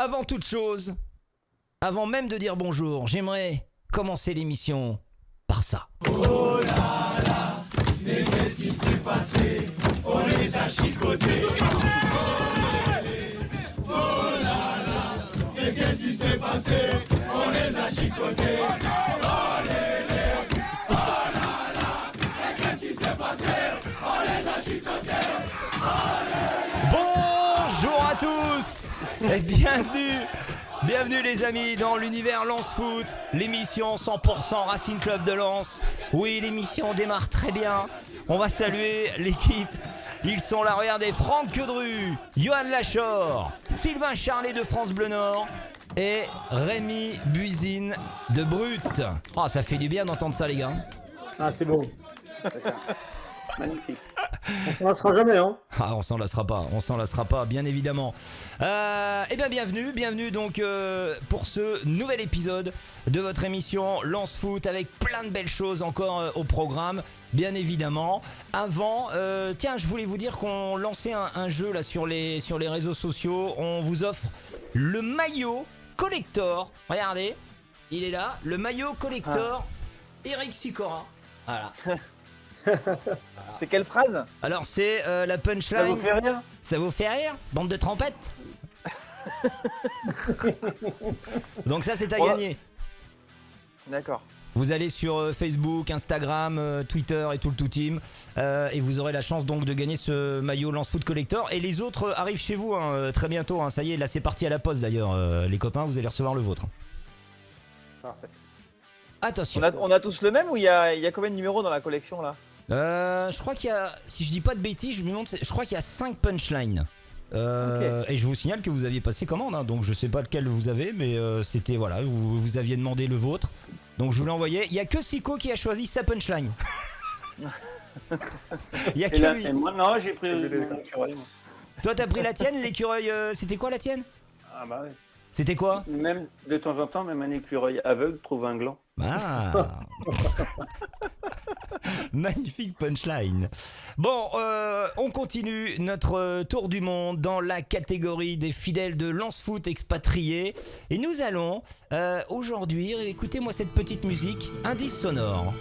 Avant toute chose, avant même de dire bonjour, j'aimerais commencer l'émission par ça. Oh là là, mais qu'est-ce qui s'est passé? On les a chicotés. Oh là là, mais qu'est-ce qui s'est passé? On les a chicotés. Oh là là, mais qu'est-ce qui s'est passé? On les a chicotés. Bonjour à tous et bienvenue les amis dans l'univers Lens Foot, l'émission 100% Racing Club de Lens. Oui, l'émission démarre très bien. On va saluer l'équipe. Ils sont là, regardez, Franck Quedru, Johan Lachor, Sylvain Charlet de France Bleu Nord et Rémi Buisine de Brut. Oh, ça fait du bien d'entendre ça les gars. Ah, c'est beau. Magnifique. On s'en lassera jamais, hein. Ah, on s'en lassera pas, bien évidemment. Eh bien, bienvenue donc pour ce nouvel épisode de votre émission Lens Foot avec plein de belles choses encore au programme, bien évidemment. Avant, tiens, je voulais vous dire qu'on lançait un jeu là sur les réseaux sociaux. On vous offre le maillot collector. Regardez, il est là, le maillot collector Eric Sicora. Voilà. C'est quelle phrase? Alors c'est la punchline. Ça vous fait rire? Ça vous fait rire? Bande de trempettes. Donc ça c'est à gagner. D'accord. Vous allez sur Facebook, Instagram, Twitter et tout le tout team et vous aurez la chance donc de gagner ce maillot Lens Foot Collector. Et les autres arrivent chez vous très bientôt, ça y est, là c'est parti à la poste d'ailleurs les copains, vous allez recevoir le vôtre. Parfait. Attention. On a tous le même ou il y a combien de numéros dans la collection là? Je crois qu'il y a, si je dis pas de bêtises, je crois qu'il y a 5 punchlines. Okay. Et je vous signale que vous aviez passé commande, donc je sais pas lequel vous avez, mais c'était voilà, vous aviez demandé le vôtre, donc je vous l'ai envoyé. Il y a que Sico qui a choisi sa punchline. Il y a que lui. Et moi, non, j'ai pris l'écureuil. Toi t'as pris la tienne, l'écureuil, c'était quoi la tienne? Ah bah oui. C'était quoi? Même de temps en temps, même un écureuil aveugle trouve un gland. Ah. Magnifique punchline. Bon, on continue notre tour du monde dans la catégorie des fidèles de Lens Foot expatriés. Et nous allons aujourd'hui, écoutez-moi cette petite musique, indice sonore.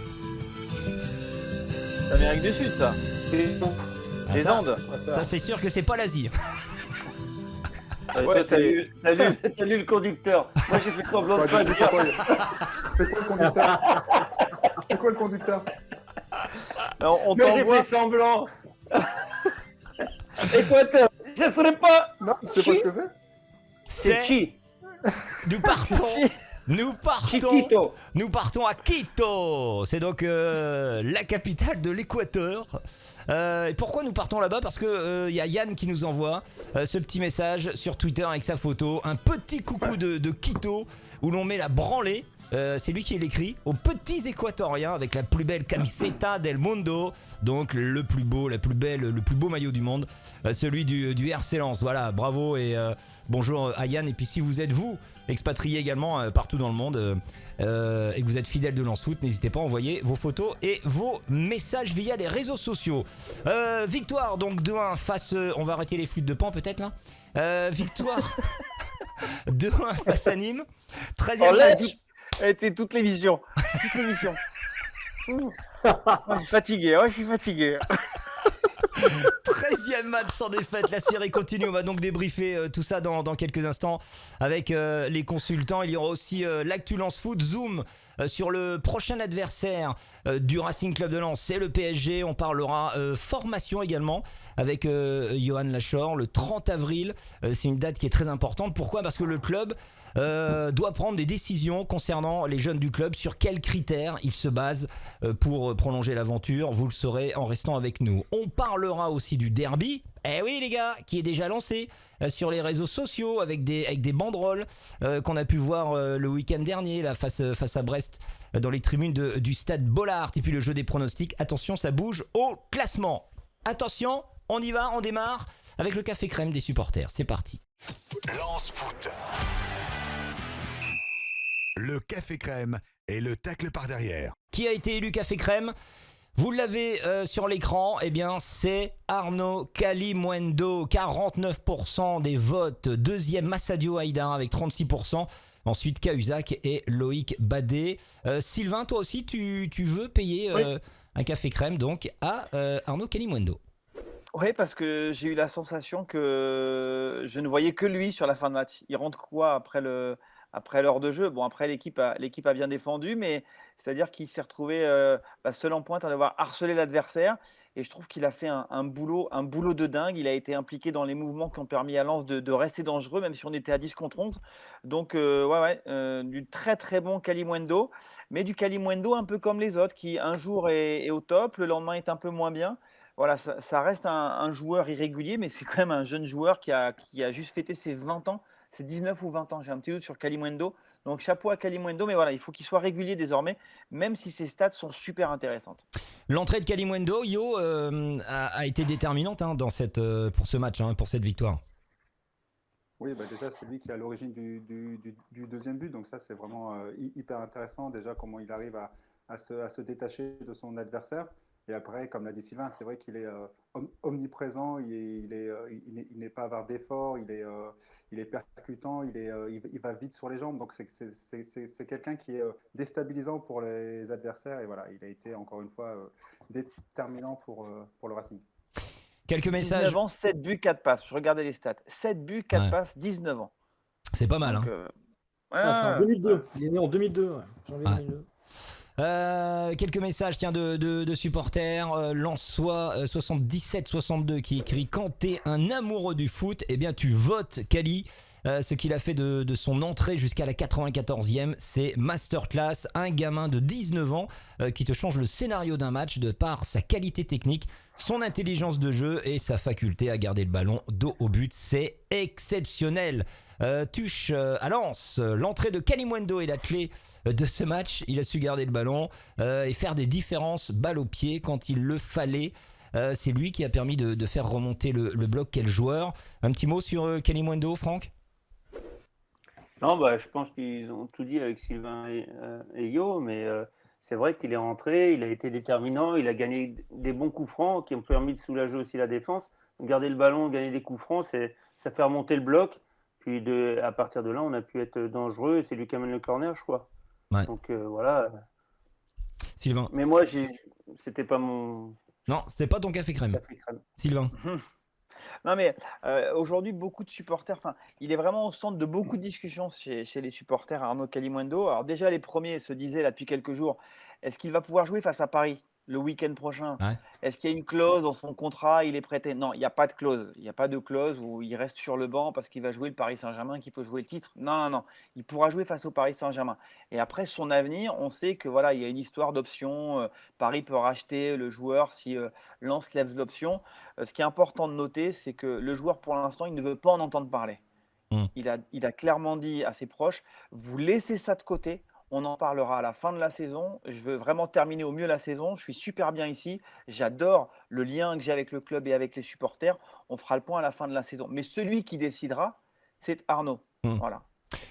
C'est Amérique du Sud ça. Ah, Les ça, Andes. ça c'est sûr que c'est pas l'Asie. Ouais, T'as lu le conducteur. Moi j'ai fait semblant de pas dire. C'est quoi le conducteur? C'est quoi le conducteur? Alors, on Mais j'ai t'envoie. fait semblant. Équateur, je serais pas. Non, je sais pas ce que c'est. C'est qui? Nous Chiquito. partons à Quito. C'est donc la capitale de l'Équateur. Et pourquoi nous partons là-bas? Parce que y a Yann qui nous envoie ce petit message sur Twitter avec sa photo, un petit coucou de Quito où l'on met la branlée. C'est lui qui l'écrit aux petits équatoriens avec la plus belle camiseta del mundo, donc le plus beau maillot du monde, celui du RC Lens. Voilà, bravo et bonjour à Yann. Et puis si vous êtes vous expatrié également partout dans le monde et que vous êtes fidèle de Lens Foot, n'hésitez pas à envoyer vos photos et vos messages via les réseaux sociaux. Victoire donc 2-1 face, on va arrêter les flûtes de Pan peut-être là. Victoire 2-1 face à Nîmes. 13e match. Elle était toute l'émission. Ouh. Je suis fatigué. 13e match sans défaite, la série continue. On va donc débriefer tout ça dans quelques instants avec les consultants. Il y aura aussi l'actu Lens Foot Zoom sur le prochain adversaire du Racing Club de Lens, c'est le PSG. On parlera formation également avec Johan Lachor le 30 avril. C'est une date qui est très importante. Pourquoi? Parce que le club doit prendre des décisions concernant les jeunes du club, sur quels critères il se base pour prolonger l'aventure. Vous le saurez en restant avec nous. On parlera aussi du derby, eh oui les gars, qui est déjà lancé sur les réseaux sociaux avec des banderoles qu'on a pu voir le week-end dernier là, face à Brest dans les tribunes du stade Bollaert. Et puis le jeu des pronostics, attention, ça bouge au classement. Attention, on y va, on démarre avec le café crème des supporters. C'est parti. Lens Foot. Le café crème et le tacle par derrière. Qui a été élu café crème? Vous l'avez sur l'écran, eh bien c'est Arnaud Kalimuendo, 49% des votes. Deuxième Massadio Haïdar avec 36%. Ensuite Cahuzac et Loïc Badet. Sylvain, toi aussi tu veux payer un café crème donc à Arnaud Kalimuendo. Oui, parce que j'ai eu la sensation que je ne voyais que lui sur la fin de match. Il rentre quoi après l'heure de jeu? Bon, après, l'équipe a bien défendu, mais c'est-à-dire qu'il s'est retrouvé seul en pointe à devoir harceler l'adversaire. Et je trouve qu'il a fait un boulot de dingue. Il a été impliqué dans les mouvements qui ont permis à Lens de rester dangereux, même si on était à 10 contre 11. Donc, du très très bon Kalimuendo, mais du Kalimuendo un peu comme les autres, qui un jour est au top, le lendemain est un peu moins bien. Voilà, ça reste un joueur irrégulier, mais c'est quand même un jeune joueur qui a juste fêté ses 20 ans. C'est 19 ou 20 ans, j'ai un petit doute sur Kalimuendo. Donc chapeau à Kalimuendo, mais voilà, il faut qu'il soit régulier désormais, même si ses stats sont super intéressantes. L'entrée de Kalimuendo, a été déterminante pour ce match, pour cette victoire. Oui, déjà, c'est lui qui est à l'origine du deuxième but. Donc ça, c'est vraiment hyper intéressant. Déjà, comment il arrive à se détacher de son adversaire. Et après, comme l'a dit Sylvain, c'est vrai qu'il est omniprésent, il n'est pas avare d'efforts, il est percutant, il va vite sur les jambes. Donc c'est quelqu'un qui est déstabilisant pour les adversaires. Et voilà, il a été encore une fois déterminant pour le Racing. Quelques messages. 19 ans, 7 buts, 4 passes. Je regardais les stats. 7 buts, 4 passes, 19 ans. C'est pas mal. Donc, c'est en 2002. Il est né en 2002. Ouais. Janvier 2002. Quelques messages de supporters. Lensois 77-62 qui écrit: quand t'es un amoureux du foot, eh bien tu votes Kali. Ce qu'il a fait de son entrée jusqu'à la 94e, c'est masterclass. Un gamin de 19 ans qui te change le scénario d'un match de par sa qualité technique, son intelligence de jeu et sa faculté à garder le ballon dos au but. C'est exceptionnel. Tuche à Lens, l'entrée de Kalimuendo est la clé de ce match. Il a su garder le ballon et faire des différences balle au pied quand il le fallait. C'est lui qui a permis de faire remonter le bloc. Quel joueur. Un petit mot sur Kalimuendo, Franck? Non, je pense qu'ils ont tout dit avec Sylvain et Yo, mais c'est vrai qu'il est rentré, il a été déterminant, il a gagné des bons coups francs qui ont permis de soulager aussi la défense. Garder le ballon, gagner des coups francs, ça fait remonter le bloc. Puis à partir de là, on a pu être dangereux et c'est lui qui amène le corner, je crois. Ouais. Donc voilà. Sylvain. Mais moi, c'était pas mon. Non, c'était pas ton café crème. Sylvain. Non, mais aujourd'hui, beaucoup de supporters, il est vraiment au centre de beaucoup de discussions chez les supporters, Arnaud Kalimuendo. Alors déjà, les premiers se disaient là depuis quelques jours, est-ce qu'il va pouvoir jouer face à Paris le week-end prochain? Ouais. Est-ce qu'il y a une clause dans son contrat, il est prêté? Non, il n'y a pas de clause. Il n'y a pas de clause où il reste sur le banc parce qu'il va jouer le Paris Saint-Germain, qu'il peut jouer le titre. Non. Il pourra jouer face au Paris Saint-Germain. Et après, son avenir, on sait que voilà, il y a une histoire d'option. Paris peut racheter le joueur si Lens lève l'option. Ce qui est important de noter, c'est que le joueur, pour l'instant, il ne veut pas en entendre parler. Il a clairement dit à ses proches, vous laissez ça de côté. On en parlera à la fin de la saison. Je veux vraiment terminer au mieux la saison. Je suis super bien ici. J'adore le lien que j'ai avec le club et avec les supporters. On fera le point à la fin de la saison. Mais celui qui décidera, c'est Arnaud. Voilà.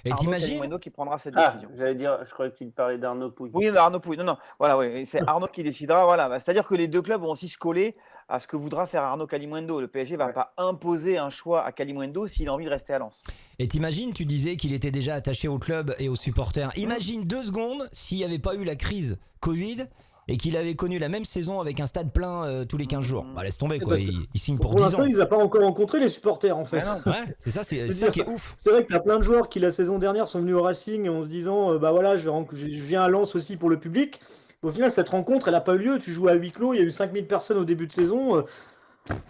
Et Arnaud t'imagines Kalimuendo qui prendra cette décision. J'allais dire, je croyais que tu parlais d'Arnaud Pouille. Oui, Arnaud Pouille. Non. Voilà, oui. C'est Arnaud qui décidera. Voilà. C'est-à-dire que les deux clubs vont aussi se coller à ce que voudra faire Arnaud Kalimuendo. Le PSG ne va pas imposer un choix à Kalimuendo s'il a envie de rester à Lens. Et t'imagines, tu disais qu'il était déjà attaché au club et aux supporters. Imagine 2 secondes s'il n'y avait pas eu la crise Covid et qu'il avait connu la même saison avec un stade plein tous les 15 jours. Laisse tomber quoi, il signe pour 10 ans. Pour l'instant, il n'a pas encore rencontré les supporters en fait. Ouais, c'est ça, c'est ça qui est ouf. C'est vrai que tu as plein de joueurs qui la saison dernière sont venus au Racing en se disant je viens à Lens aussi pour le public. Au final, cette rencontre, elle n'a pas eu lieu. Tu joues à huis clos, il y a eu 5000 personnes au début de saison.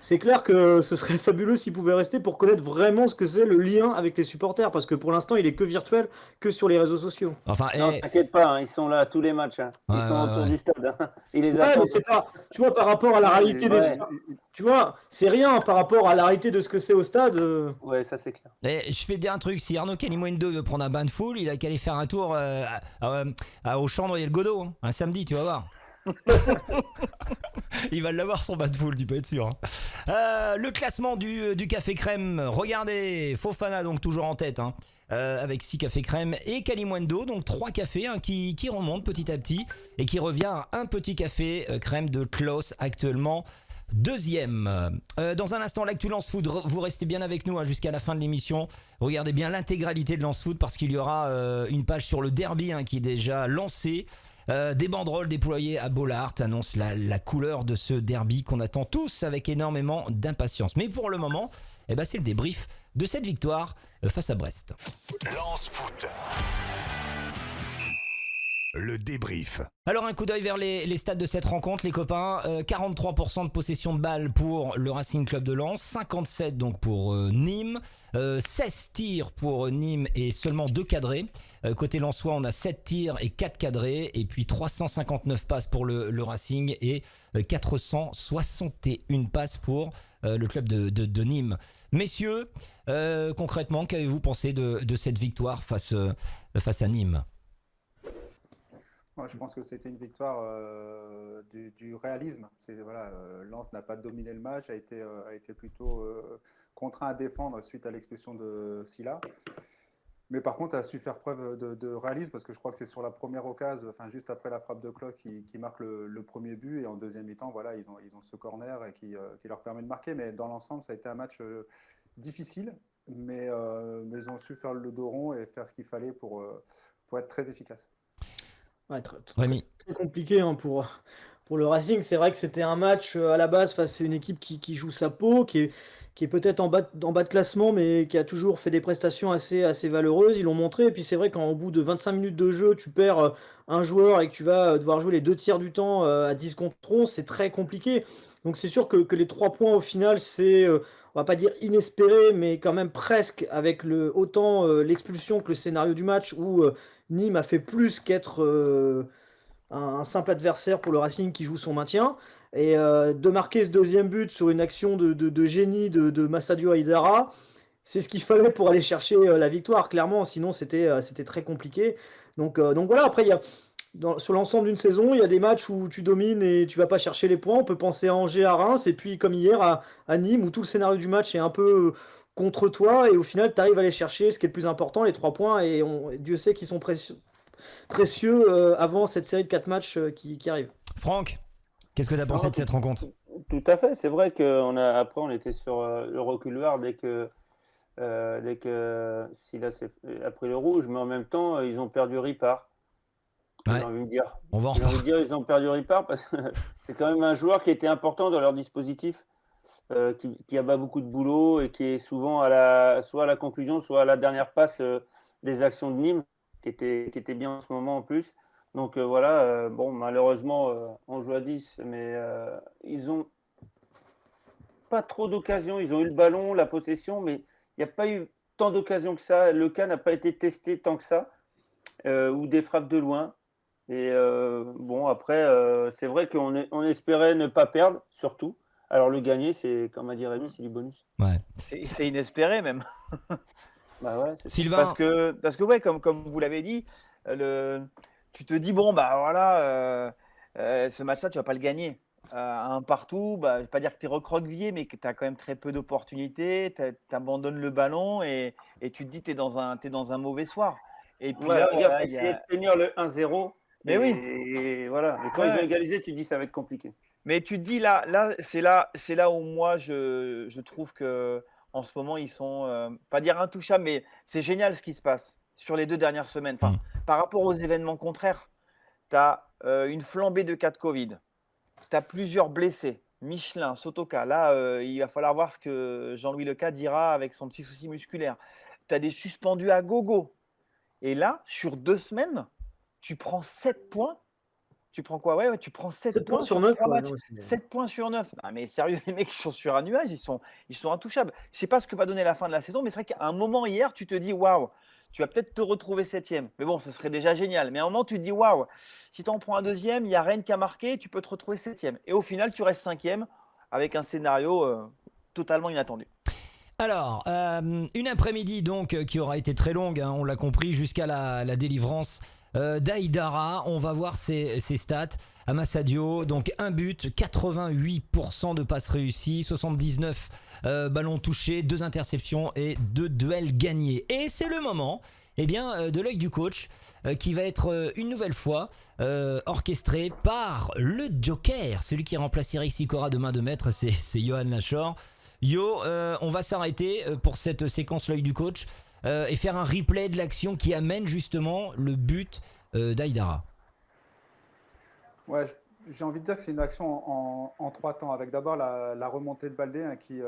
C'est clair que ce serait fabuleux s'il pouvait rester pour connaître vraiment ce que c'est le lien avec les supporters. Parce que pour l'instant, il est que virtuel, que sur les réseaux sociaux. Enfin, non, t'inquiète pas, ils sont là à tous les matchs. Ils sont autour du stade. Ils les attendent. Mais c'est pas, tu vois, par rapport à la réalité tu vois, c'est rien par rapport à la réalité de ce que c'est au stade. Ouais, ça c'est clair. Et je vais te dire un truc, si Arnaud Kalimuendo veut prendre un bain de foule, il a qu'à aller faire un tour au Chandre et le Godot, un samedi, tu vas voir. Il va l'avoir son bain de foule, tu peux être sûr. Le classement du Café Crème, regardez, Fofana donc toujours en tête. avec 6 cafés crème et Kalimundo, donc 3 cafés qui remontent petit à petit et qui revient à un petit café crème de Klaus actuellement deuxième. Dans un instant, l'actu Lance Food, vous restez bien avec nous jusqu'à la fin de l'émission. Regardez bien l'intégralité de Lance Food parce qu'il y aura une page sur le derby qui est déjà lancée. Des banderoles déployées à Bollaert annoncent la couleur de ce derby qu'on attend tous avec énormément d'impatience. Mais pour le moment, c'est le débrief de cette victoire face à Brest. Lance Foot. Le débrief. Alors un coup d'œil vers les stats de cette rencontre les copains, 43% de possession de balle pour le Racing Club de Lens, 57 donc pour Nîmes, 16 tirs pour Nîmes et seulement 2 cadrés. Côté lensois on a 7 tirs et 4 cadrés et puis 359 passes pour le Racing et 461 passes pour le club de Nîmes. Messieurs, concrètement qu'avez-vous pensé de cette victoire face à Nîmes ? Moi, je pense que c'était une victoire du réalisme. Lens n'a pas dominé le match, a été plutôt contraint à défendre suite à l'expulsion de Sylla. Mais par contre, a su faire preuve de réalisme parce que je crois que c'est sur la première occasion, juste après la frappe de Cloc, qui marque le premier but. Et en deuxième mi-temps, ils ont ce corner et qui leur permet de marquer. Mais dans l'ensemble, ça a été un match difficile, mais ils ont su faire le dos rond et faire ce qu'il fallait pour être très efficace. Ouais, très compliqué pour le Racing. C'est vrai que c'était un match à la base face à une équipe qui joue sa peau, qui est peut-être en bas de classement, mais qui a toujours fait des prestations assez valeureuses. Ils l'ont montré. Et puis c'est vrai qu'au bout de 25 minutes de jeu, tu perds un joueur et que tu vas devoir jouer les 2 tiers du temps à 10 contre 11, c'est très compliqué. Donc c'est sûr que les 3 points au final, c'est, on va pas dire inespéré, mais quand même presque, avec autant l'expulsion que le scénario du match où Nîmes a fait plus qu'être un simple adversaire pour le Racing qui joue son maintien. Et de marquer ce deuxième but sur une action de génie de Massadio Aidara, c'est ce qu'il fallait pour aller chercher la victoire, clairement. Sinon, c'était très compliqué. Donc voilà, après, sur l'ensemble d'une saison, il y a des matchs où tu domines et tu vas pas chercher les points. On peut penser à Angers, à Reims, et puis comme hier à Nîmes, où tout le scénario du match est un peu contre toi, et au final, tu arrives à aller chercher ce qui est le plus important, les 3 points, et Dieu sait qu'ils sont précieux avant cette série de 4 matchs qui arrive. Franck, qu'est-ce que tu as pensé de cette rencontre ? Tout à fait, c'est vrai qu'après on était sur le reculoir dès que Sylla a pris le rouge, mais en même temps ils ont perdu Ripard. Ouais. J'ai envie de dire. On va en J'ai envie de dire ils ont perdu Ripard parce que c'est quand même un joueur qui était important dans leur dispositif, qui abat beaucoup de boulot et qui est souvent soit à la conclusion, soit à la dernière passe des actions de Nîmes, qui était bien en ce moment en plus. Donc malheureusement, on joue à 10, mais ils n'ont pas trop d'occasions. Ils ont eu le ballon, la possession, mais il n'y a pas eu tant d'occasions que ça. Le cas n'a pas été testé tant que ça, ou des frappes de loin. Et après, c'est vrai qu'on espérait ne pas perdre, surtout. Alors le gagner, c'est, comme a dit Rémi, c'est du bonus. Ouais. C'est inespéré même. Bah ouais, Sylvain, Parce que ouais, comme vous l'avez dit, tu te dis, bon, ce match-là, tu vas pas le gagner. À un partout, je vais pas dire que tu es recroquevillé, mais que tu as quand même très peu d'opportunités, tu abandonnes le ballon et tu te dis que tu es dans un mauvais soir. Et puis ouais, là, regarde, tu essayé de tenir le 1-0. Mais oui. Et voilà. Mais quand ils ont égalisé, tu te dis ça va être compliqué. Mais tu te dis c'est là où moi je trouve que en ce moment ils sont pas dire intouchables, mais c'est génial ce qui se passe sur les 2 dernières semaines. Par rapport aux événements contraires, tu as une flambée de cas de Covid, tu as plusieurs blessés, Michelin, Sotoka. Là, il va falloir voir ce que Jean-Louis Leca dira avec son petit souci musculaire. Tu as des suspendus à gogo. Et là, sur 2 semaines, tu prends 7 points. Tu prends quoi ? Ouais, tu prends 7 points sur 9 matchs. 7 points sur 9. Non, mais sérieux, les mecs, ils sont sur un nuage, ils sont intouchables. Je ne sais pas ce que va donner la fin de la saison, mais c'est vrai qu'à un moment hier, tu te dis waouh, tu vas peut-être te retrouver 7e. Mais bon, ce serait déjà génial. Mais à un moment, tu te dis waouh, si tu en prends un 2e, il n'y a Rennes qui a marqué, tu peux te retrouver 7e. Et au final, tu restes 5e avec un scénario totalement inattendu. alors, une après-midi donc qui aura été très longue, on l'a compris, jusqu'à la délivrance d'Aïdara. On va voir ses stats. Ama Sadio, donc un but, 88% de passes réussies, 79 ballons touchés, 2 interceptions et 2 duels gagnés. Et c'est le moment de l'œil du coach qui va être une nouvelle fois orchestré par le Joker, celui qui remplace Eric Sicora de main de maître, c'est Johan Lachor. On va s'arrêter pour cette séquence l'œil du coach et faire un replay de l'action qui amène justement le but d'Aïdara. Ouais, j'ai envie de dire que c'est une action en 3 temps, avec d'abord la remontée de Baldé qui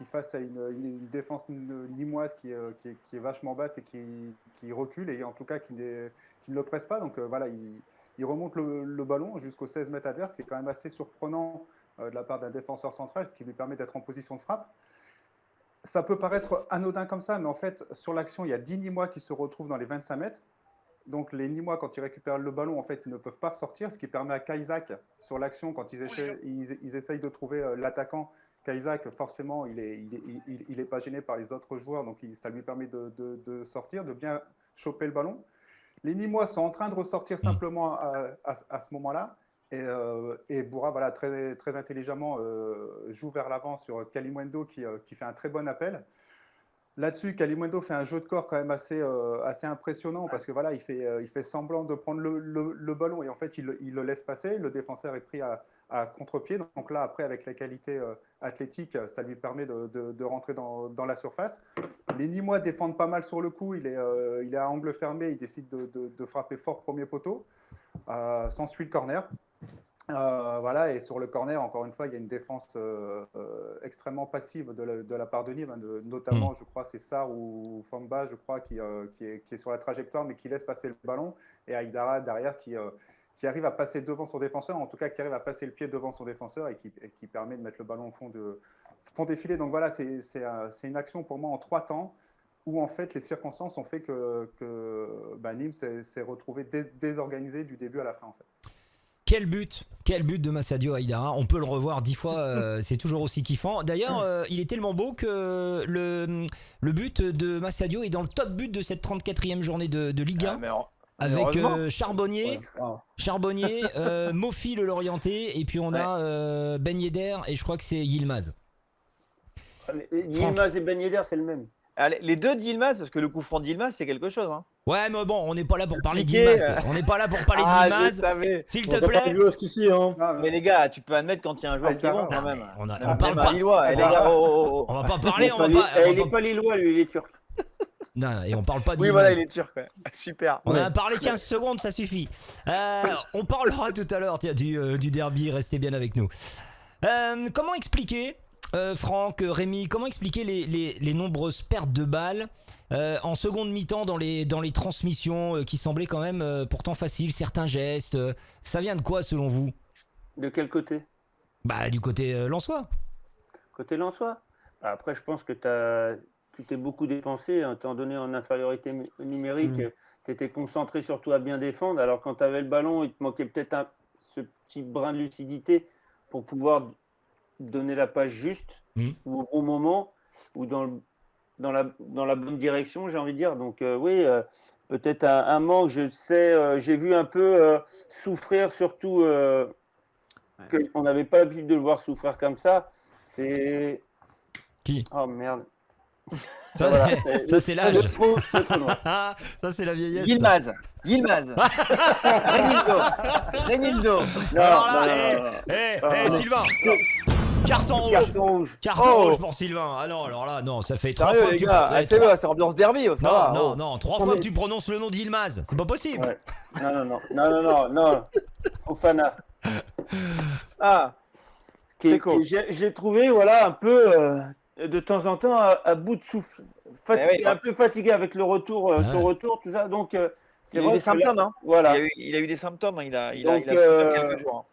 face à une défense nîmoise qui est vachement basse et qui recule, et en tout cas qui ne le presse pas. Donc voilà, il remonte le ballon jusqu'aux 16 mètres adverses, ce qui est quand même assez surprenant de la part d'un défenseur central, ce qui lui permet d'être en position de frappe. Ça peut paraître anodin comme ça, mais en fait, sur l'action, il y a 10 Nîmois qui se retrouvent dans les 25 mètres. Donc les Nîmois, quand ils récupèrent le ballon, en fait, ils ne peuvent pas ressortir, ce qui permet à Kaisak, sur l'action, quand ils essayent de trouver l'attaquant, Kaisak, forcément, il est pas gêné par les autres joueurs, donc ça lui permet de sortir, de bien choper le ballon. Les Nîmois sont en train de ressortir simplement à ce moment-là, et Boura, voilà, très, très intelligemment, joue vers l'avant sur Kalimundo qui fait un très bon appel. Là-dessus, Kalimundo fait un jeu de corps quand même assez impressionnant, parce que voilà, il fait semblant de prendre le ballon et en fait il le laisse passer. Le défenseur est pris à contre-pied. Donc là, après, avec la qualité athlétique, ça lui permet de rentrer dans la surface. Les Nîmois défendent pas mal sur le coup. Il est à angle fermé. Il décide de frapper fort premier poteau. S'ensuit le corner. Voilà, et sur le corner, encore une fois, il y a une défense extrêmement passive de la part de Nîmes, notamment, je crois, c'est Sarr ou Famba, je crois, qui est sur la trajectoire, mais qui laisse passer le ballon, et Aïdara derrière qui arrive à passer devant son défenseur, en tout cas qui arrive à passer le pied devant son défenseur et qui permet de mettre le ballon au fond des filets. Donc voilà, c'est une action pour moi en 3 temps, où en fait les circonstances ont fait que Nîmes s'est retrouvé désorganisé du début à la fin, en fait. Quel but de Massadio Aïdara, on peut le revoir 10 fois, c'est toujours aussi kiffant. D'ailleurs, il est tellement beau que le but de Massadio est dans le top but de cette 34e journée de Ligue 1, avec Charbonnier, Mofi le Lorienté, et puis on a Ben Yedder, et je crois que c'est Yilmaz. Yilmaz et Ben Yedder, c'est le même. Allez, les deux d'Yilmaz, parce que le coup franc d'Yilmaz, c'est quelque chose. Hein. Ouais, mais bon, on n'est pas là pour parler d'Yilmaz. On n'est pas là pour parler d'Yilmaz. S'il te plaît. Mais les gars, tu peux admettre quand il y a un joueur qui est bon quand même. On parle pas. Lillois, les gars, on va pas parler. Il n'est pas Lillois, lui, il est turc. Non, et on parle pas d'Yilmaz. Oui, voilà, il est turc. Ouais. Super. On a parlé 15 secondes, ça suffit. On parlera tout à l'heure du derby. Restez bien avec nous. Comment expliquer, Franck, Rémi, comment expliquer les nombreuses pertes de balles en seconde mi-temps dans les transmissions qui semblaient quand même pourtant faciles, certains gestes, ça vient de quoi selon vous? De quel côté? Du côté lensois. Côté lensois. Après, je pense que tu t'es beaucoup dépensé, étant donné en infériorité numérique, tu étais concentré surtout à bien défendre, alors quand tu avais le ballon, il te manquait peut-être ce petit brin de lucidité pour pouvoir donner la passe juste ou au bon moment ou dans la bonne direction, j'ai envie de dire. Donc oui, peut-être un manque. Je sais, j'ai vu un peu souffrir, surtout qu'on n'avait pas l'habitude de le voir souffrir comme ça. C'est qui? Oh merde. Ça, voilà, c'est l'âge. Ça, c'est la vieillesse. Yilmaz. Renildo. Sylvain. Carton rouge. Carton rouge pour Sylvain. Ah non, alors là, non, ça fait 3 fois que tu gars, c'est ambiance derby. Non, 3 fois que tu prononces le nom d'Yilmaz. C'est pas possible. Ouais. Non. Fofana. C'est cool. J'ai trouvé, voilà, un peu de temps en temps à bout de souffle. Un peu fatigué avec le retour, son retour, tout ça. Donc, il a eu des symptômes. Hein. Voilà. Il a eu des symptômes. Il a souffert quelques jours.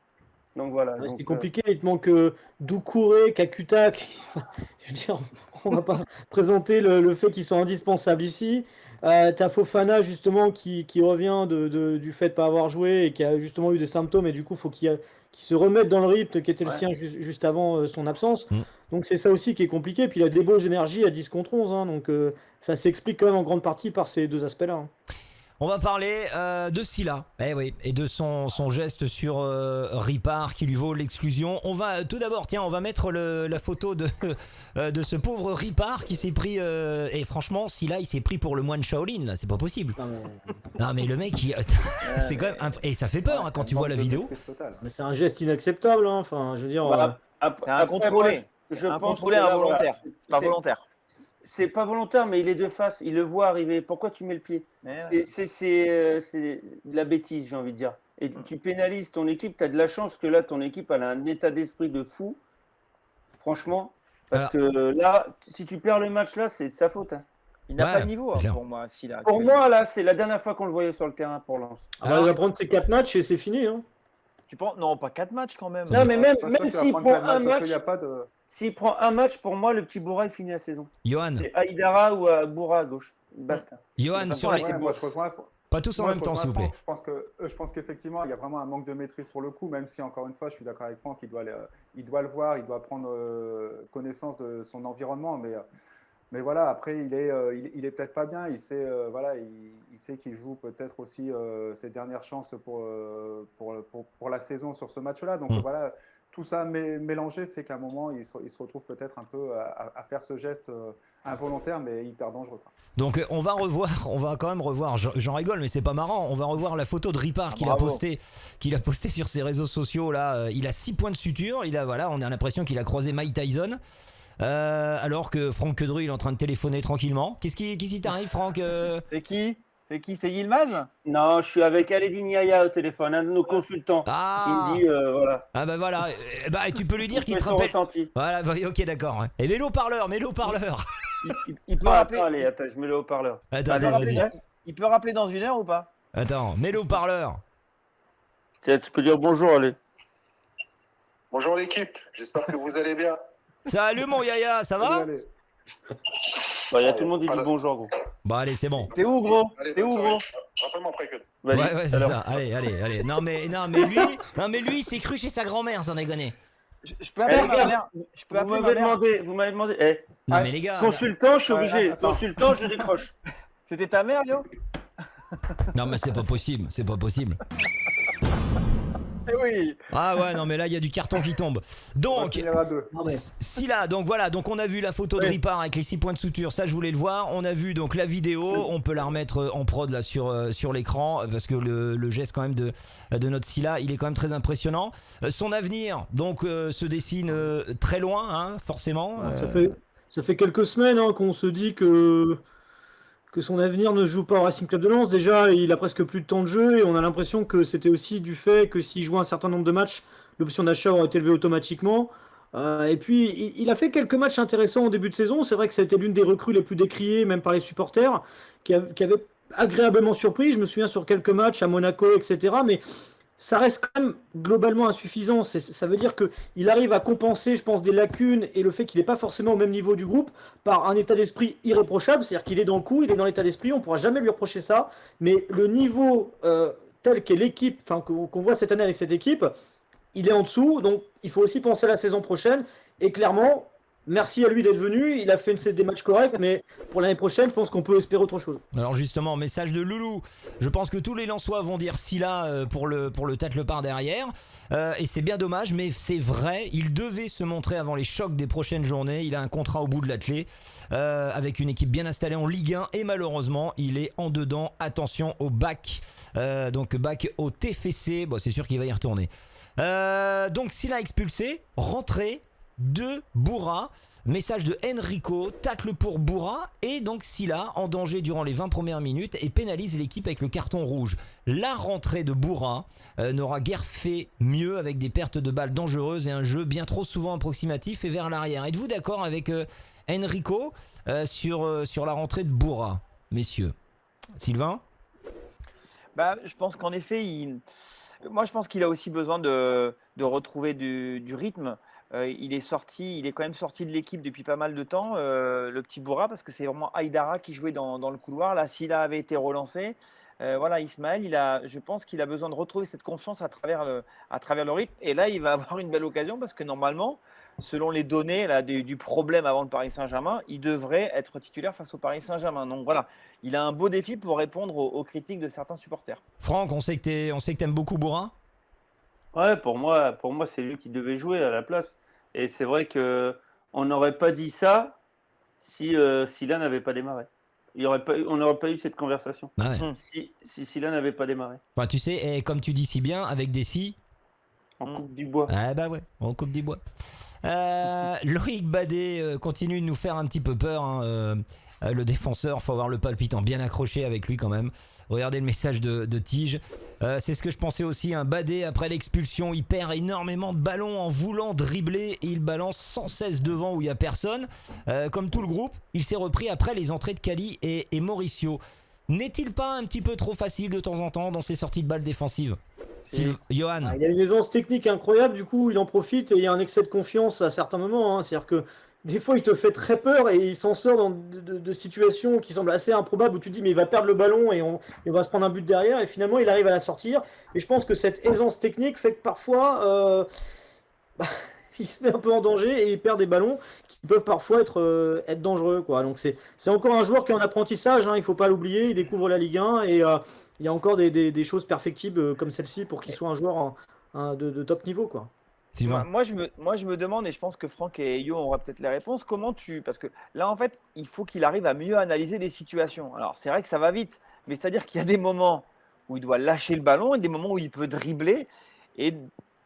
Donc voilà. C'est compliqué, il te manque Doucouré, Kakutak. Je veux dire, on va pas présenter le fait qu'ils sont indispensables ici. T'as Fofana justement qui revient du fait de pas avoir joué et qui a justement eu des symptômes, et du coup faut qu'il se remette dans le rythme qui était le sien juste avant son absence. Donc c'est ça aussi qui est compliqué. Puis il a des débauche d'énergie à 10 contre 11, hein, donc ça s'explique quand même en grande partie par ces deux aspects-là. Hein. On va parler de Silla, oui, et de son geste sur Ripard qui lui vaut l'exclusion. On va tout d'abord, tiens, on va mettre la photo de ce pauvre Ripard qui s'est pris. Et franchement, Silla, il s'est pris pour le moine Shaolin, là, c'est pas possible. Non, mais le mec, c'est quand même. Et ça fait peur quand tu vois la vidéo. Mais c'est un geste inacceptable, hein. Enfin, je veux dire. C'est incontrôlé. Je Un pense contrôlé que là, involontaire. voilà, C'est pas volontaire. C'est pas volontaire, mais il est de face, il le voit arriver. Pourquoi tu mets le pied? C'est de la bêtise, j'ai envie de dire. Et tu pénalises ton équipe, tu as de la chance que là, ton équipe elle a un état d'esprit de fou. Franchement, parce que là, si tu perds le match là, c'est de sa faute. Hein. Il n'a Ouais, pas de niveau clair. pour moi. Silla, Pour actuellement. moi, là, c'est la dernière fois qu'on le voyait sur le terrain pour Lens. Il va prendre ses 4 matchs et c'est fini. Hein. Tu penses Non, pas 4 matchs quand même. Non, mais même Pas sûr qu'il va s'il prendre prend quatre un matchs, parce match, qu'il y a pas de... s'il prend un match, pour moi, le petit Boura, il finit la saison. Johan, C'est Aïdara ou Boura à gauche. Basta. Johan, sur les... Ouais, moi, je rejoins. Pas tous en Moi, même je temps, rejoins s'il vous plaît. Franck. Je pense qu'effectivement, il y a vraiment un manque de maîtrise sur le coup, même si, encore une fois, je suis d'accord avec Franck, il doit le voir, il doit prendre connaissance de son environnement, mais voilà, après, il est peut-être pas bien, il sait, voilà, il sait qu'il joue peut-être aussi ses dernières chances pour la saison sur ce match-là, donc voilà, tout ça mélangé fait qu'à un moment, il se retrouve peut-être un peu à faire ce geste involontaire, mais hyper dangereux, quoi. Donc on va quand même revoir, j'en rigole mais c'est pas marrant, on va revoir la photo de Ripard qu'il a posté sur ses réseaux sociaux là, il a 6 points de suture, on a l'impression qu'il a croisé Mike Tyson. Alors que Franck Quedru il est en train de téléphoner tranquillement. Qu'est-ce qui t'arrive, Franck? C'est qui C'est Yilmaz? Non, je suis avec Aledin Yaya au téléphone, un de nos consultants. Ah, Il me dit, voilà. ah bah voilà, tu peux lui dire qu'il te Son rappelle. ressenti. Voilà, ok d'accord. Et mets le haut-parleur. Il peut Ah, rappeler. attends, allez, attends, je mets le haut-parleur. Attends, Il peut rappeler- vas-y. Il peut rappeler dans 1 heure ou pas? Attends, mets le haut-parleur. Tiens, tu peux dire bonjour, allez. Bonjour l'équipe, j'espère que vous allez bien. Salut mon Yaya, ça va? Allez. Il y a tout le monde qui dit bonjour, gros. Bon allez, c'est bon. T'es où, gros? Allez, T'es bonne où, soirée. gros? Rappelle-moi après que. Vas-y, Ouais, c'est alors. ça. Allez. Non mais lui, il s'est cru chez sa grand-mère, sans déconner. Je peux appeler Eh, ma regarde, mère. Je peux Vous appeler ma m'avez mère. demandé. Non mais les gars. Consultant, je suis obligé. attends. Consultant, je décroche. C'était ta mère, Yo? Non mais c'est pas possible. Eh oui. Ah ouais, non mais là il y a du carton qui tombe. Donc Il y en a deux. Non, mais- Silla, donc voilà, donc on a vu la photo de Ripard avec les 6 points de suture, ça je voulais le voir. On a vu donc la vidéo, on peut la remettre en prod là sur l'écran parce que le geste quand même de notre Silla, il est quand même très impressionnant. Son avenir donc se dessine très loin, hein, forcément. Ça fait quelques semaines hein, qu'on se dit que son avenir ne joue pas au Racing Club de Lens. Déjà, il a presque plus de temps de jeu et on a l'impression que c'était aussi du fait que s'il jouait un certain nombre de matchs, l'option d'achat aurait été élevée automatiquement. Et puis, il a fait quelques matchs intéressants au début de saison. C'est vrai que ça a été l'une des recrues les plus décriées, même par les supporters, qui avait agréablement surpris. Je me souviens sur quelques matchs à Monaco, etc. Mais ça reste quand même globalement insuffisant. Ça veut dire qu'il arrive à compenser, je pense, des lacunes et le fait qu'il n'est pas forcément au même niveau du groupe par un état d'esprit irréprochable. C'est-à-dire qu'il est dans le coup, il est dans l'état d'esprit, on ne pourra jamais lui reprocher ça. Mais le niveau tel qu'est l'équipe, enfin qu'on voit cette année avec cette équipe, il est en dessous. Donc il faut aussi penser à la saison prochaine. Et clairement, merci à lui d'être venu. Il a fait des matchs corrects, mais pour l'année prochaine, je pense qu'on peut espérer autre chose. Alors justement, message de Loulou. Je pense que tous les Lensois vont dire Silla pour le tête par derrière. Et c'est bien dommage, mais c'est vrai. Il devait se montrer avant les chocs des prochaines journées. Il a un contrat au bout de l'attelé avec une équipe bien installée en Ligue 1. Et malheureusement, il est en dedans. Attention au bac. Donc bac au TFC. Bon, c'est sûr qu'il va y retourner. Donc Silla expulsé. Rentrée de Boura. Message de Enrico, tacle pour Boura et donc Silla en danger durant les 20 premières minutes et pénalise l'équipe avec le carton rouge. La rentrée de Boura n'aura guère fait mieux avec des pertes de balles dangereuses et un jeu bien trop souvent approximatif et vers l'arrière. Êtes-vous d'accord avec Enrico sur la rentrée de Boura, messieurs? Sylvain? Je pense qu'en effet, moi je pense qu'il a aussi besoin de retrouver du rythme. Il est quand même sorti de l'équipe depuis pas mal de temps, le petit Boura, parce que c'est vraiment Aïdara qui jouait dans le couloir. Là, Silla avait été relancé. Voilà, Ismaël, je pense qu'il a besoin de retrouver cette confiance à travers le rythme. Et là, il va avoir une belle occasion parce que normalement, selon les données là, du problème avant le Paris Saint-Germain, il devrait être titulaire face au Paris Saint-Germain. Donc voilà, il a un beau défi pour répondre aux critiques de certains supporters. Franck, on sait que t'aimes beaucoup Bourrin. Ouais, pour moi, c'est lui qui devait jouer à la place. Et c'est vrai que on n'aurait pas dit ça si Sylla n'avait pas démarré. On n'aurait pas eu cette conversation Ah ouais. si Sylla n'avait pas démarré. Enfin, tu sais, et comme tu dis si bien, avec des si. En coupe du bois. Ah bah ouais, on coupe du bois. Loïc Badet continue de nous faire un petit peu peur. Hein, le défenseur, faut avoir le palpitant bien accroché avec lui quand même. Regardez le message de Tige. C'est ce que je pensais aussi. Un Badet, après l'expulsion, il perd énormément de ballons en voulant dribbler et il balance sans cesse devant où il n'y a personne. Comme tout le groupe, il s'est repris après les entrées de Kali et Mauricio. N'est-il pas un petit peu trop facile de temps en temps dans ses sorties de balles défensives, Johan? Il a une aisance technique incroyable, du coup il en profite et il y a un excès de confiance à certains moments. Hein. C'est-à-dire que des fois il te fait très peur et il s'en sort dans de situations qui semblent assez improbables où tu te dis mais il va perdre le ballon et on va se prendre un but derrière et finalement il arrive à la sortir. Et je pense que cette aisance technique fait que parfois il se met un peu en danger et il perd des ballons qui peuvent parfois être dangereux, quoi. Donc c'est encore un joueur qui est en apprentissage, hein, il ne faut pas l'oublier, il découvre la Ligue 1 et il y a encore des choses perfectibles comme celle-ci pour qu'il soit un joueur de top niveau, quoi. Sylvain. Moi, je me demande, et je pense que Franck et Yo auront peut-être les réponses, parce que là, en fait, il faut qu'il arrive à mieux analyser les situations. Alors, c'est vrai que ça va vite, mais c'est-à-dire qu'il y a des moments où il doit lâcher le ballon et des moments où il peut dribbler. Et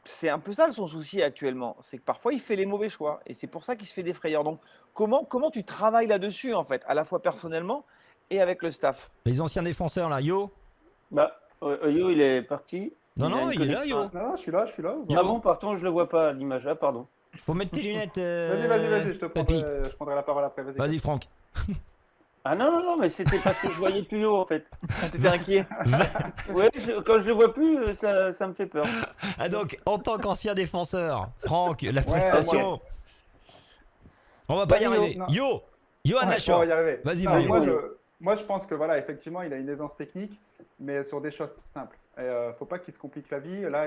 c'est un peu ça son souci actuellement. C'est que parfois, il fait les mauvais choix. Et c'est pour ça qu'il se fait des frayeurs. Donc, comment tu travailles là-dessus, en fait, à la fois personnellement et avec le staff? Les anciens défenseurs là, Yo. Yo, il est parti. Non, il est là, Yo. Non, je suis là. Ah bon, pardon, je le vois pas à l'image. Ah, pardon. Faut mettre tes lunettes. Vas-y, je Papy. prendrai la parole après. Vas-y, Franck. Ah non, mais c'était parce que je voyais plus Yo en fait. T'étais inquiet? Ouais, quand je le vois plus, ça me fait peur. Ah donc, en tant qu'ancien défenseur, Franck, la prestation. On va pas y arriver. Johan Lachaud. On va y arriver. Vas-y, Non, vas-y. moi, je pense que voilà, effectivement, il a une aisance technique, mais sur des choses simples. Faut pas qu'il se complique la vie. Là,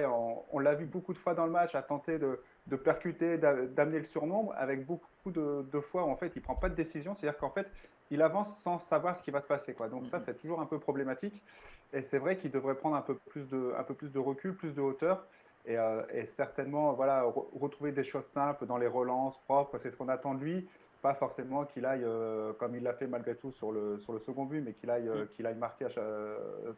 on l'a vu beaucoup de fois dans le match à tenter de percuter, d'amener le surnombre, avec beaucoup de fois où en fait, il prend pas de décision. C'est-à-dire qu'en fait, il avance sans savoir ce qui va se passer, quoi. Donc ça, c'est toujours un peu problématique. Et c'est vrai qu'il devrait prendre un peu plus de recul, plus de hauteur. Et certainement, voilà, retrouver des choses simples dans les relances propres, c'est ce qu'on attend de lui. Pas forcément qu'il aille, comme il l'a fait malgré tout sur le second but, mais qu'il aille marquer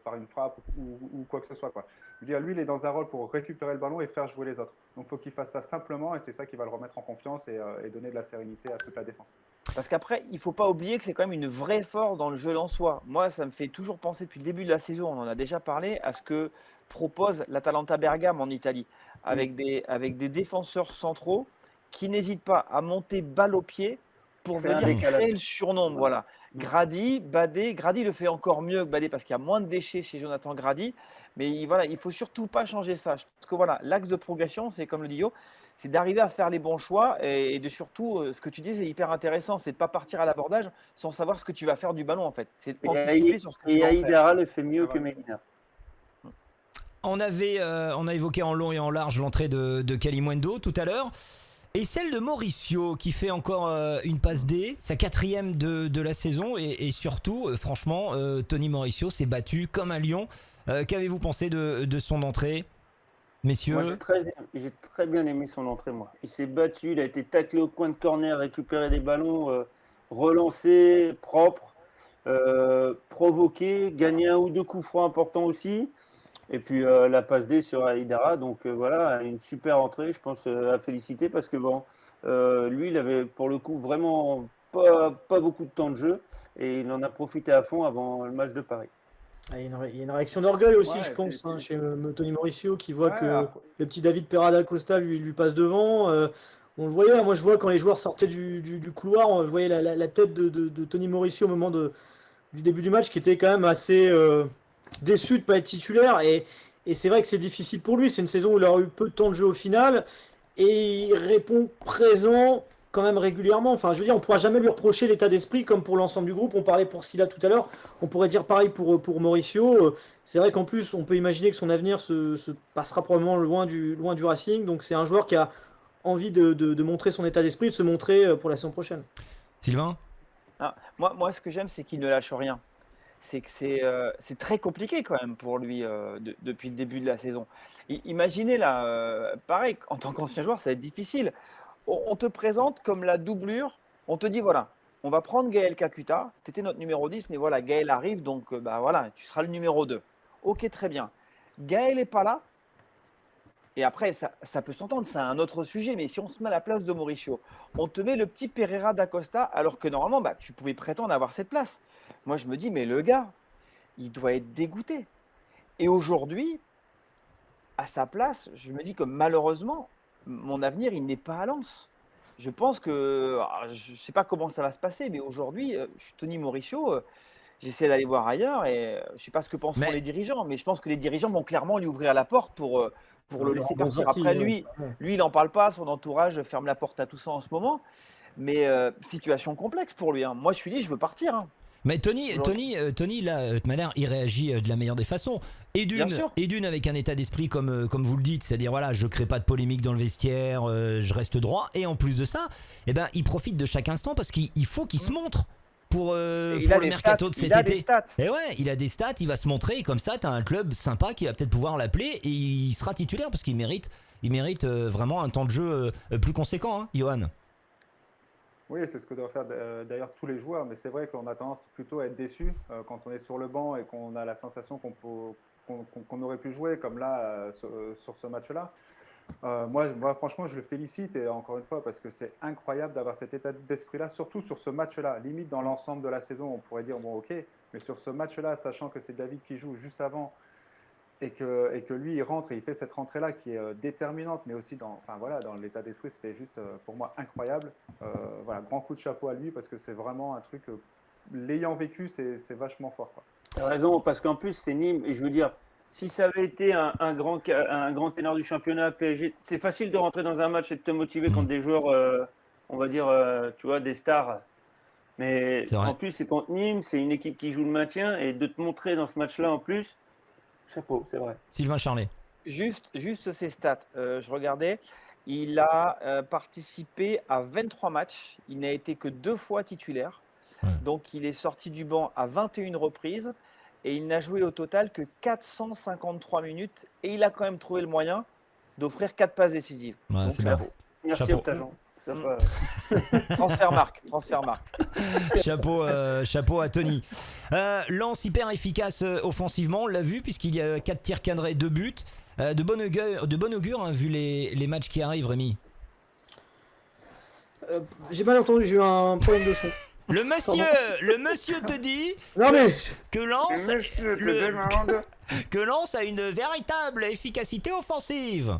par une frappe ou quoi que ce soit, quoi. Je veux dire, lui, il est dans un rôle pour récupérer le ballon et faire jouer les autres. Donc, il faut qu'il fasse ça simplement, et c'est ça qui va le remettre en confiance et donner de la sérénité à toute la défense. Parce qu'après, il ne faut pas oublier que c'est quand même une vraie force dans le jeu lensois. Moi, ça me fait toujours penser depuis le début de la saison, on en a déjà parlé, à ce que propose l'Atalanta Bergame en Italie, avec des défenseurs centraux qui n'hésitent pas à monter balle au pied pour venir créer le surnombre. Voilà. Grady le fait encore mieux que Badet parce qu'il y a moins de déchets chez Jonathan Grady. Mais il ne faut surtout pas changer ça. Parce que voilà, l'axe de progression, c'est comme le dit Yo, c'est d'arriver à faire les bons choix et de surtout, ce que tu dis, c'est hyper intéressant, c'est de ne pas partir à l'abordage sans savoir ce que tu vas faire du ballon en fait. C'est d'anticiper sur ce que tu vas faire. Et Aïdara le fait mieux que Medina. On a évoqué en long et en large l'entrée de Kalimundo tout à l'heure. Et celle de Mauricio qui fait encore une passe D, sa 4e de la saison. Et surtout, franchement, Tony Mauricio s'est battu comme un lion. Qu'avez-vous pensé de son entrée, messieurs? Moi, j'ai très bien aimé son entrée, moi. Il s'est battu, il a été taclé au coin de corner, récupéré des ballons, relancé, propre, provoqué, gagné un ou deux coups francs importants aussi. Et puis la passe D sur Aïdara, donc voilà, une super entrée, je pense, à féliciter parce que bon, lui, il avait pour le coup vraiment pas beaucoup de temps de jeu et il en a profité à fond avant le match de Paris. Il y a une réaction d'orgueil aussi, Ouais, je pense, puis- chez Tony Mauricio qui voit que après- le petit David Perrada Costa lui passe devant. On le voyait, moi je vois quand les joueurs sortaient du couloir, je voyais la tête de Tony Mauricio au moment du début du match qui était quand même assez déçu de ne pas être titulaire. Et c'est vrai que c'est difficile pour lui. C'est une saison où il aura eu peu de temps de jeu au final. Et il répond présent quand même régulièrement. Enfin, je veux dire, on pourra jamais lui reprocher l'état d'esprit comme pour l'ensemble du groupe. On parlait pour Silla tout à l'heure. On pourrait dire pareil pour Mauricio. C'est vrai qu'en plus, on peut imaginer que son avenir se passera probablement loin du Racing. Donc, c'est un joueur qui a envie de montrer son état d'esprit, de se montrer pour la saison prochaine. Sylvain? Ah, moi, ce que j'aime, c'est qu'il ne lâche rien. C'est que c'est très compliqué quand même pour lui depuis le début de la saison. Imaginez là, pareil, en tant qu'ancien joueur, ça va être difficile. On te présente comme la doublure, on te dit voilà, on va prendre Gaël Kakuta, tu étais notre numéro 10, mais voilà, Gaël arrive, donc bah voilà, tu seras le numéro 2. Ok, très bien. Gaël n'est pas là, et après, ça peut s'entendre, c'est un autre sujet, mais si on se met à la place de Mauricio, on te met le petit Pereira da Costa, alors que normalement, bah, tu pouvais prétendre avoir cette place. Moi, je me dis, mais le gars, il doit être dégoûté. Et aujourd'hui, à sa place, je me dis que malheureusement, mon avenir, il n'est pas à Lens. Je pense que, je ne sais pas comment ça va se passer, mais aujourd'hui, je suis Tony Mauricio, j'essaie d'aller voir ailleurs, et je ne sais pas ce que penseront les dirigeants, mais je pense que les dirigeants vont clairement lui ouvrir la porte pour le laisser partir. Après, lui, il n'en parle pas, son entourage ferme la porte à tout ça en ce moment, mais situation complexe pour lui. Hein. Moi, je suis dit, je veux partir. Hein. Mais Tony, là, Tmaler, il réagit de la meilleure des façons. Et d'une avec un état d'esprit comme vous le dites, c'est-à-dire voilà, je crée pas de polémique dans le vestiaire, je reste droit. Et en plus de ça, eh ben, il profite de chaque instant parce qu'il faut qu'il se montre pour le mercato de cet été. Et ouais, il a des stats, il va se montrer. Et comme ça, tu as un club sympa qui va peut-être pouvoir l'appeler et il sera titulaire parce qu'il mérite vraiment un temps de jeu plus conséquent, hein, Johan. Oui, c'est ce que doivent faire d'ailleurs tous les joueurs, mais c'est vrai qu'on a tendance plutôt à être déçu quand on est sur le banc et qu'on a la sensation qu'on aurait pu jouer comme là sur ce match-là. Moi, franchement, je le félicite et encore une fois parce que c'est incroyable d'avoir cet état d'esprit-là, surtout sur ce match-là. Limite dans l'ensemble de la saison, on pourrait dire bon ok, mais sur ce match-là, sachant que c'est David qui joue juste avant et que lui il rentre et il fait cette rentrée-là qui est déterminante, mais aussi dans l'état d'esprit, c'était juste pour moi incroyable. Voilà, grand coup de chapeau à lui parce que c'est vraiment un truc, l'ayant vécu, c'est vachement fort. Tu as raison, parce qu'en plus c'est Nîmes, et je veux dire, si ça avait été un grand ténor du championnat PSG, c'est facile de rentrer dans un match et de te motiver contre des joueurs, on va dire, tu vois, des stars. Mais en plus, c'est contre Nîmes, c'est une équipe qui joue le maintien, et de te montrer dans ce match-là en plus, chapeau, c'est vrai. Sylvain Charlet. Juste ses stats, je regardais, il a participé à 23 matchs, il n'a été que 2 fois titulaire, donc il est sorti du banc à 21 reprises, et il n'a joué au total que 453 minutes, et il a quand même trouvé le moyen d'offrir 4 passes décisives. Ouais, donc, c'est bien. Merci Optagen. Transfert marque. Chapeau à Tony. Lens hyper efficace offensivement, on l'a vu puisqu'il y a 4 tirs cadrés, 2 buts. De bon augure hein, vu les matchs qui arrivent, Rémi. J'ai mal entendu, j'ai eu un problème de son. Le monsieur te dit que Lens a une véritable efficacité offensive.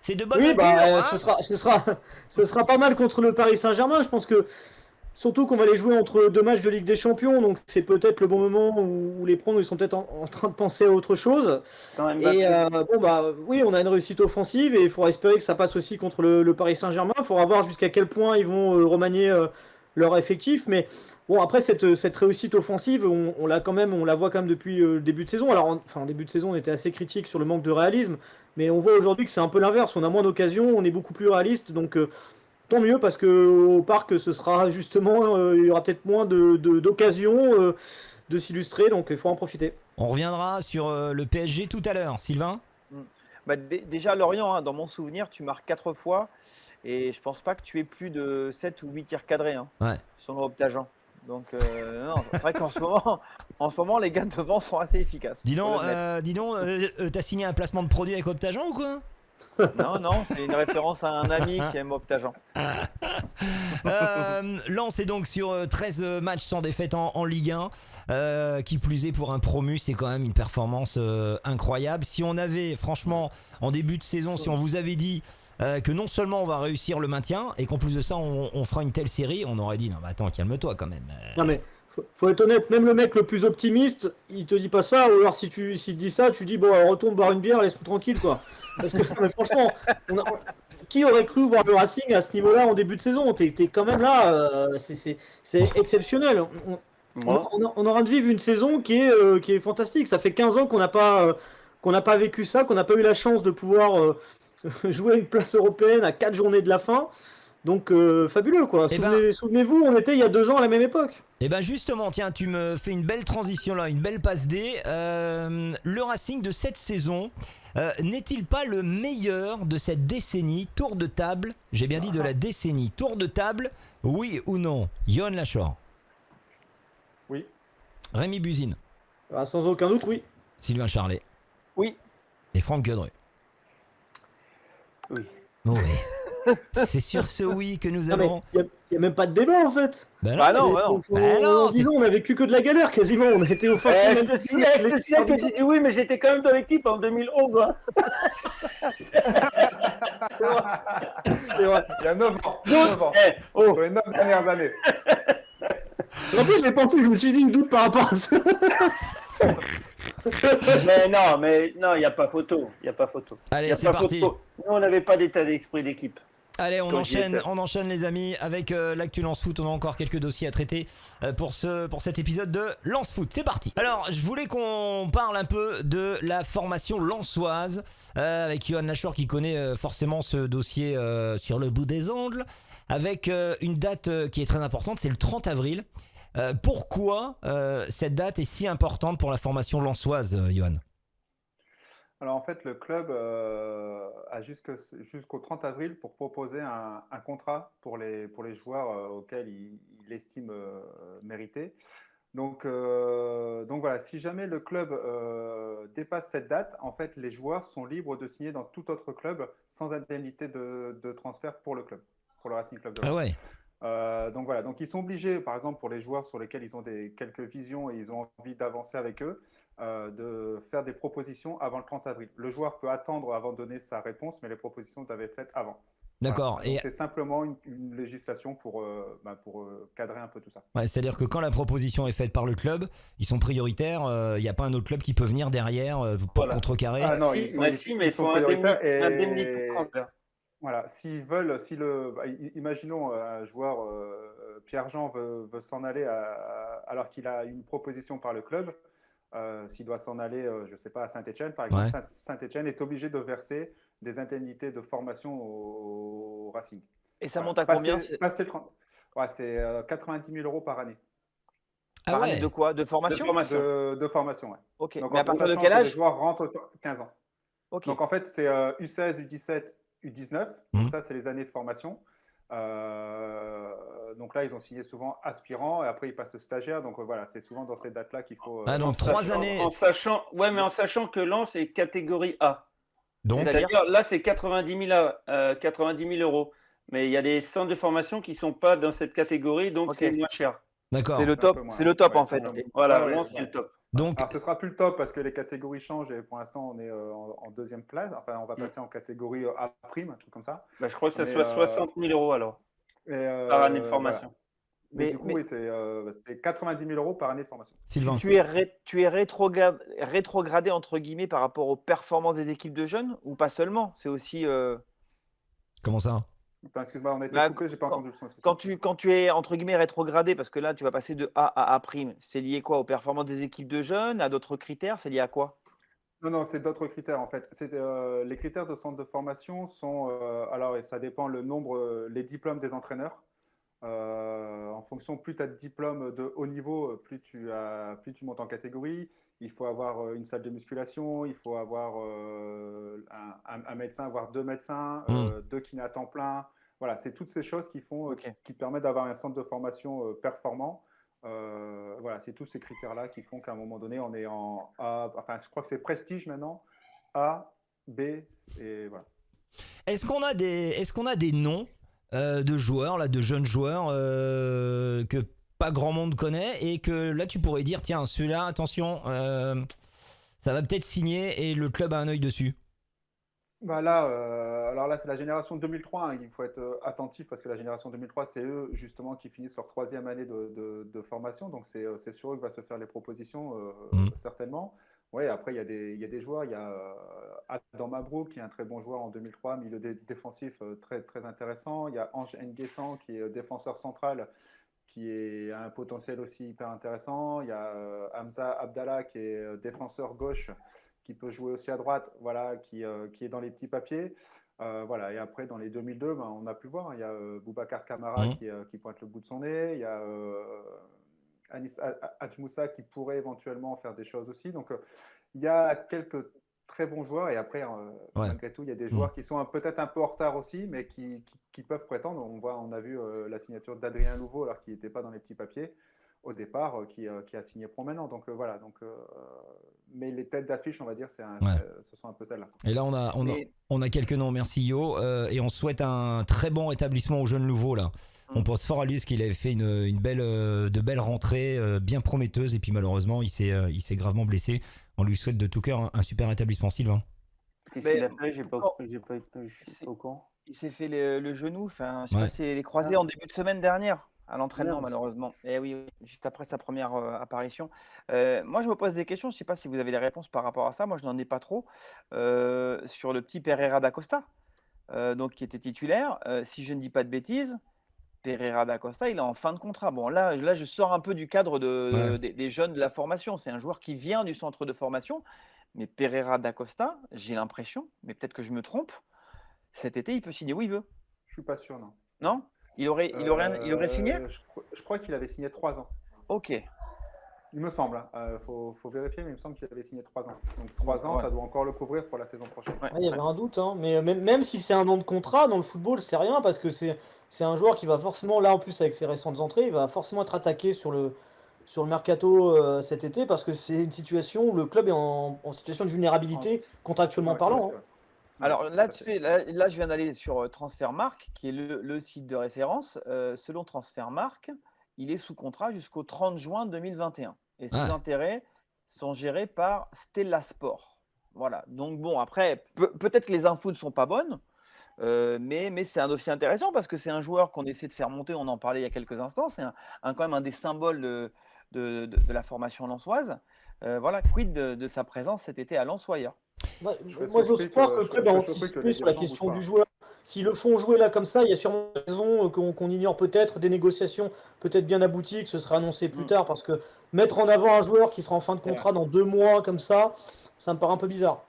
C'est de bonne augure, hein. ce sera pas mal contre le Paris Saint-Germain. Je pense que surtout qu'on va les jouer entre 2 matchs de Ligue des Champions, donc c'est peut-être le bon moment où les prendre, ils sont peut-être en train de penser à autre chose. Et oui, on a une réussite offensive et il faudra espérer que ça passe aussi contre le Paris Saint-Germain. Il faudra voir jusqu'à quel point ils vont remanier leur effectif, mais bon, après cette réussite offensive, on la voit quand même depuis le début de saison. Alors, début de saison, on était assez critique sur le manque de réalisme, mais on voit aujourd'hui que c'est un peu l'inverse. On a moins d'occasions, on est beaucoup plus réaliste, donc tant mieux parce que au parc, ce sera justement, il y aura peut-être moins d'occasions de s'illustrer, donc il faut en profiter. On reviendra sur le PSG tout à l'heure, Sylvain. Déjà, Lorient, hein, dans mon souvenir, tu marques 4 fois. Et je pense pas que tu aies plus de 7 ou 8 tirs cadrés sur le Optagen. Donc, non, c'est vrai qu'en ce moment, les gars devant sont assez efficaces. Dis donc, t'as signé un placement de produit avec Optagen ou quoi? Non, c'est une référence à un ami qui aime Optagen. Lens est donc sur 13 matchs sans défaite en Ligue 1. Qui plus est pour un promu, c'est quand même une performance incroyable. Si on avait, franchement, en début de saison, si on vous avait dit que non seulement on va réussir le maintien et qu'en plus de ça on fera une telle série, on aurait dit non mais attends, calme-toi quand même. Non mais faut être honnête, même le mec le plus optimiste, il te dit pas ça, ou alors s'il te dit ça, tu dis bon alors, retourne boire une bière, laisse-nous tranquille quoi. Parce que mais franchement, qui aurait cru voir le Racing à ce niveau-là en début de saison? T'es quand même là, c'est exceptionnel. Moi, On est en train de vivre une saison qui est fantastique. Ça fait 15 ans qu'on n'a pas vécu ça, qu'on n'a pas eu la chance de pouvoir jouer une place européenne à 4 journées de la fin. Donc fabuleux quoi. Eh ben- Souvenez-vous, on était il y a 2 ans à la même époque. Et ben justement, tiens, tu me fais une belle transition là, une belle passe D. Le Racing de cette saison n'est-il pas le meilleur de cette décennie? Tour de table, j'ai bien dit de la décennie. Tour de table, oui ou non? Johan Lachor, Oui. Rémi Buzine, Ah, sans aucun doute, oui. Sylvain Charlet Oui. et Franck Queudrue. oui. Oui. C'est sur ce oui que nous Non, mais avons. il n'y a même pas de débat en fait. Ben Bah non, C'est- bah non. Bah non, en 10 ans, on a vécu que de la galère quasiment. On a été au fin Je te signale que j'ai dit oui, mais j'étais quand même dans l'équipe en 2011. Hein. C'est vrai. Il y a 9 ans. 9 ans. Eh, oh, Sur les 9 dernières années. En plus, j'ai pensé, je me suis dit une doute par rapport à ça. mais non, il n'y a pas photo. Il n'y a pas photo. Allez, Y a c'est pas parti. photo. Nous, on n'avait pas d'état d'esprit d'équipe. Allez, on Quand j'y étais. enchaîne les amis avec l'actu Lance Foot. On a encore quelques dossiers à traiter pour cet épisode de Lance Foot. C'est parti. Alors, je voulais qu'on parle un peu de la formation lensoise avec Johan Lachor qui connaît forcément ce dossier sur le bout des ongles. Avec une date qui est très importante, c'est le 30 avril. Pourquoi cette date est si importante pour la formation lensoise, Johan? Alors en fait, le club a jusqu'au 30 avril pour proposer un contrat pour les joueurs auxquels il estime mériter. Donc voilà, si jamais le club dépasse cette date, en fait, les joueurs sont libres de signer dans tout autre club sans indemnité de transfert pour le club, pour le Racing Club de Ah Lens. ouais. Donc voilà, donc ils sont obligés, par exemple pour les joueurs sur lesquels ils ont quelques visions et ils ont envie d'avancer avec eux, de faire des propositions avant le 30 avril. Le joueur peut attendre avant de donner sa réponse, mais les propositions doivent être faites avant. D'accord. Voilà. Donc c'est simplement une législation pour cadrer un peu tout ça. Ouais, c'est-à-dire que quand la proposition est faite par le club, ils sont prioritaires. Il n'y a pas un autre club qui peut venir derrière pour Voilà. contrecarrer. Ah non, Si, ils sont, mais si, mais ils sont faut prioritaires indemnité de et transfert. voilà, s'ils veulent, imaginons un joueur, Pierre-Jean veut s'en aller alors qu'il a une proposition par le club, s'il doit s'en aller, je ne sais pas, à Saint-Étienne par exemple, Ouais. Saint-Étienne est obligé de verser des indemnités de formation au Racing. Et ça Voilà. monte à combien? Passer le 30. Ouais, c'est 90 000 euros par année Ah Par ouais. année de quoi? De De formation? formation. de formation. Ouais. Ok. Donc, Mais à en partir de sachant quel que les âge? joueurs rentrent sur 15 ans. Ok. Donc en fait, c'est U16, U17, U19. Mhm. Donc ça, c'est les années de formation. Donc là, ils ont signé souvent aspirants et après, ils passent stagiaire. Donc voilà, c'est souvent dans ces dates-là qu'il faut. Ah, donc En 3 sachant- années. en sachant que Lens est catégorie A. Donc, C'est-à-dire C'est-à-dire, là, c'est 90 000 euros. Mais il y a des centres de formation qui ne sont pas dans cette catégorie, donc Ok. c'est moins cher. d'accord. C'est le un top, peu moins. c'est le top Ouais, en fait. Voilà, Ah ouais, Lens, ouais. c'est le top. Donc, Alors, ce sera plus le top parce que les catégories changent et pour l'instant, on est en deuxième place. Enfin, on va passer en catégorie A', un truc comme ça. Bah, je crois que ça Mais, soit 60 000 euros alors, Et, par année de voilà. formation. Mais Mais- du coup, mais- oui, c'est 90 000 euros par année de formation. Sylvain. Tu es rétrogradé entre guillemets par rapport aux performances des équipes de jeunes ou pas seulement? C'est aussi Comment ça? Attends, excuse-moi, on a été Bah, coupé, j'ai pas entendu le son. excuse-moi. quand tu es entre guillemets rétrogradé, parce que là tu vas passer de A à A', c'est lié quoi? Aux performances des équipes de jeunes, à d'autres critères? C'est lié à quoi? Non, c'est d'autres critères en fait. Les critères de centre de formation sont, alors et ça dépend le nombre, les diplômes des entraîneurs. En fonction, plus tu as de diplômes de haut niveau, plus tu montes en catégorie. Il faut avoir une salle de musculation, il faut avoir un médecin, voire 2 médecins, 2 kinés à temps plein. Voilà, c'est toutes ces choses qui font, Ok. qui permettent d'avoir un centre de formation performant. Voilà, c'est tous ces critères-là qui font qu'à un moment donné, on est en A, enfin, je crois que c'est prestige maintenant, A, B, et voilà. Est-ce qu'on a des noms de joueurs, là, de jeunes joueurs que pas grand monde connaît et que là tu pourrais dire tiens celui-là attention ça va peut-être signer et le club a un œil dessus. Bah là, alors là, c'est la génération 2003, hein. Il faut être attentif parce que la génération 2003, c'est eux justement qui finissent leur 3e année de formation. Donc c'est sur eux que va se faire les propositions, certainement. Ouais, après, il y a des joueurs. Il y a Adam Mabrouk, qui est un très bon joueur en 2003, milieu défensif très, très intéressant. Il y a Ange N'Guessan, qui est défenseur central, a un potentiel aussi hyper intéressant. Il y a Hamza Abdallah, qui est défenseur gauche, qui peut jouer aussi à droite, voilà, qui est dans les petits papiers. Voilà. Et après, dans les 2002, ben, on a pu voir, il y a Boubacar Kamara Mhm. qui pointe le bout de son nez. Il y a Anis Hadjmoussa qui pourrait éventuellement faire des choses aussi. Donc, il y a quelques très bons joueurs. Et après, Ouais. malgré tout, il y a des Mhm. joueurs qui sont peut-être un peu en retard aussi, mais qui peuvent prétendre. On a vu la signature d'Adrien Louveau, alors qu'il n'était pas dans les petits papiers au départ, qui a signé pro maintenant. Donc, voilà. Donc, mais les têtes d'affiche, on va dire, Ouais. ce sont un peu celles-là. Et là, Mais- on a quelques noms, merci Yo, et on souhaite un très bon rétablissement au jeune nouveau là. On pense fort à lui parce qu'il avait fait de belles rentrées bien prometteuses et puis malheureusement il s'est gravement blessé. On lui souhaite de tout cœur un super rétablissement, Sylvain. Qu'est-ce Mais qu'il a fait? J'ai pas, quand- je suis pas au courant. Il s'est fait le genou, enfin, je sais Ouais. pas si c'est les croisés en début de semaine dernière, à l'entraînement, Merde. malheureusement. Et oui, oui, juste après sa première apparition. Moi, je me pose des questions, je sais pas si vous avez des réponses par rapport à ça. Moi, je n'en ai pas trop. Sur le petit Pereira da Costa, donc qui était titulaire. Si je ne dis pas de bêtises, Pereira da Costa, il est en fin de contrat. Bon, là, je sors un peu du cadre Ouais. des jeunes de la formation. C'est un joueur qui vient du centre de formation. Mais Pereira da Costa, j'ai l'impression, mais peut-être que je me trompe, cet été, il peut signer où il veut. Je suis pas sûr, non. Non? Il aurait signé? Je crois qu'il avait signé 3 ans. Ok. Il me semble. Faut vérifier, mais il me semble qu'il avait signé 3 ans. Donc 3 ans, Ouais. ça doit encore le couvrir pour la saison prochaine. Ouais, Il y ouais. avait un doute, hein. Mais même si c'est un an de contrat, dans le football, c'est rien parce que c'est un joueur qui va forcément, là en plus avec ses récentes entrées, il va forcément être attaqué sur le mercato cet été parce que c'est une situation où le club est en situation de vulnérabilité contractuellement Ouais, parlant, tout à hein. fait, ouais. Alors Ouais, là, tout à tu fait. sais, là, je viens d'aller sur Transfermarkt, qui est le site de référence. Selon Transfermarkt, il est sous contrat jusqu'au 30 juin 2021. Et ses Ah. intérêts sont gérés par Stella Sport. Voilà. Donc bon, après, peut-être que les infos ne sont pas bonnes, mais c'est un dossier intéressant parce que c'est un joueur qu'on essaie de faire monter. On en parlait il y a quelques instants. C'est quand même un des symboles de la formation lensoise. Voilà, quid de sa présence cet été à Lensoyer. Ouais, Je serais moi, j'ose surpris croire que- que le je club serais a surpris que anticipé les sur la dirigeants question bougent du pas. joueur. S'ils le font jouer là comme ça, il y a sûrement des raisons qu'on ignore peut-être, des négociations peut-être bien abouties, que ce sera annoncé plus Mm. tard, parce que mettre en avant un joueur qui sera en fin de C'est vrai. contrat dans 2 mois comme ça me paraît un peu bizarre.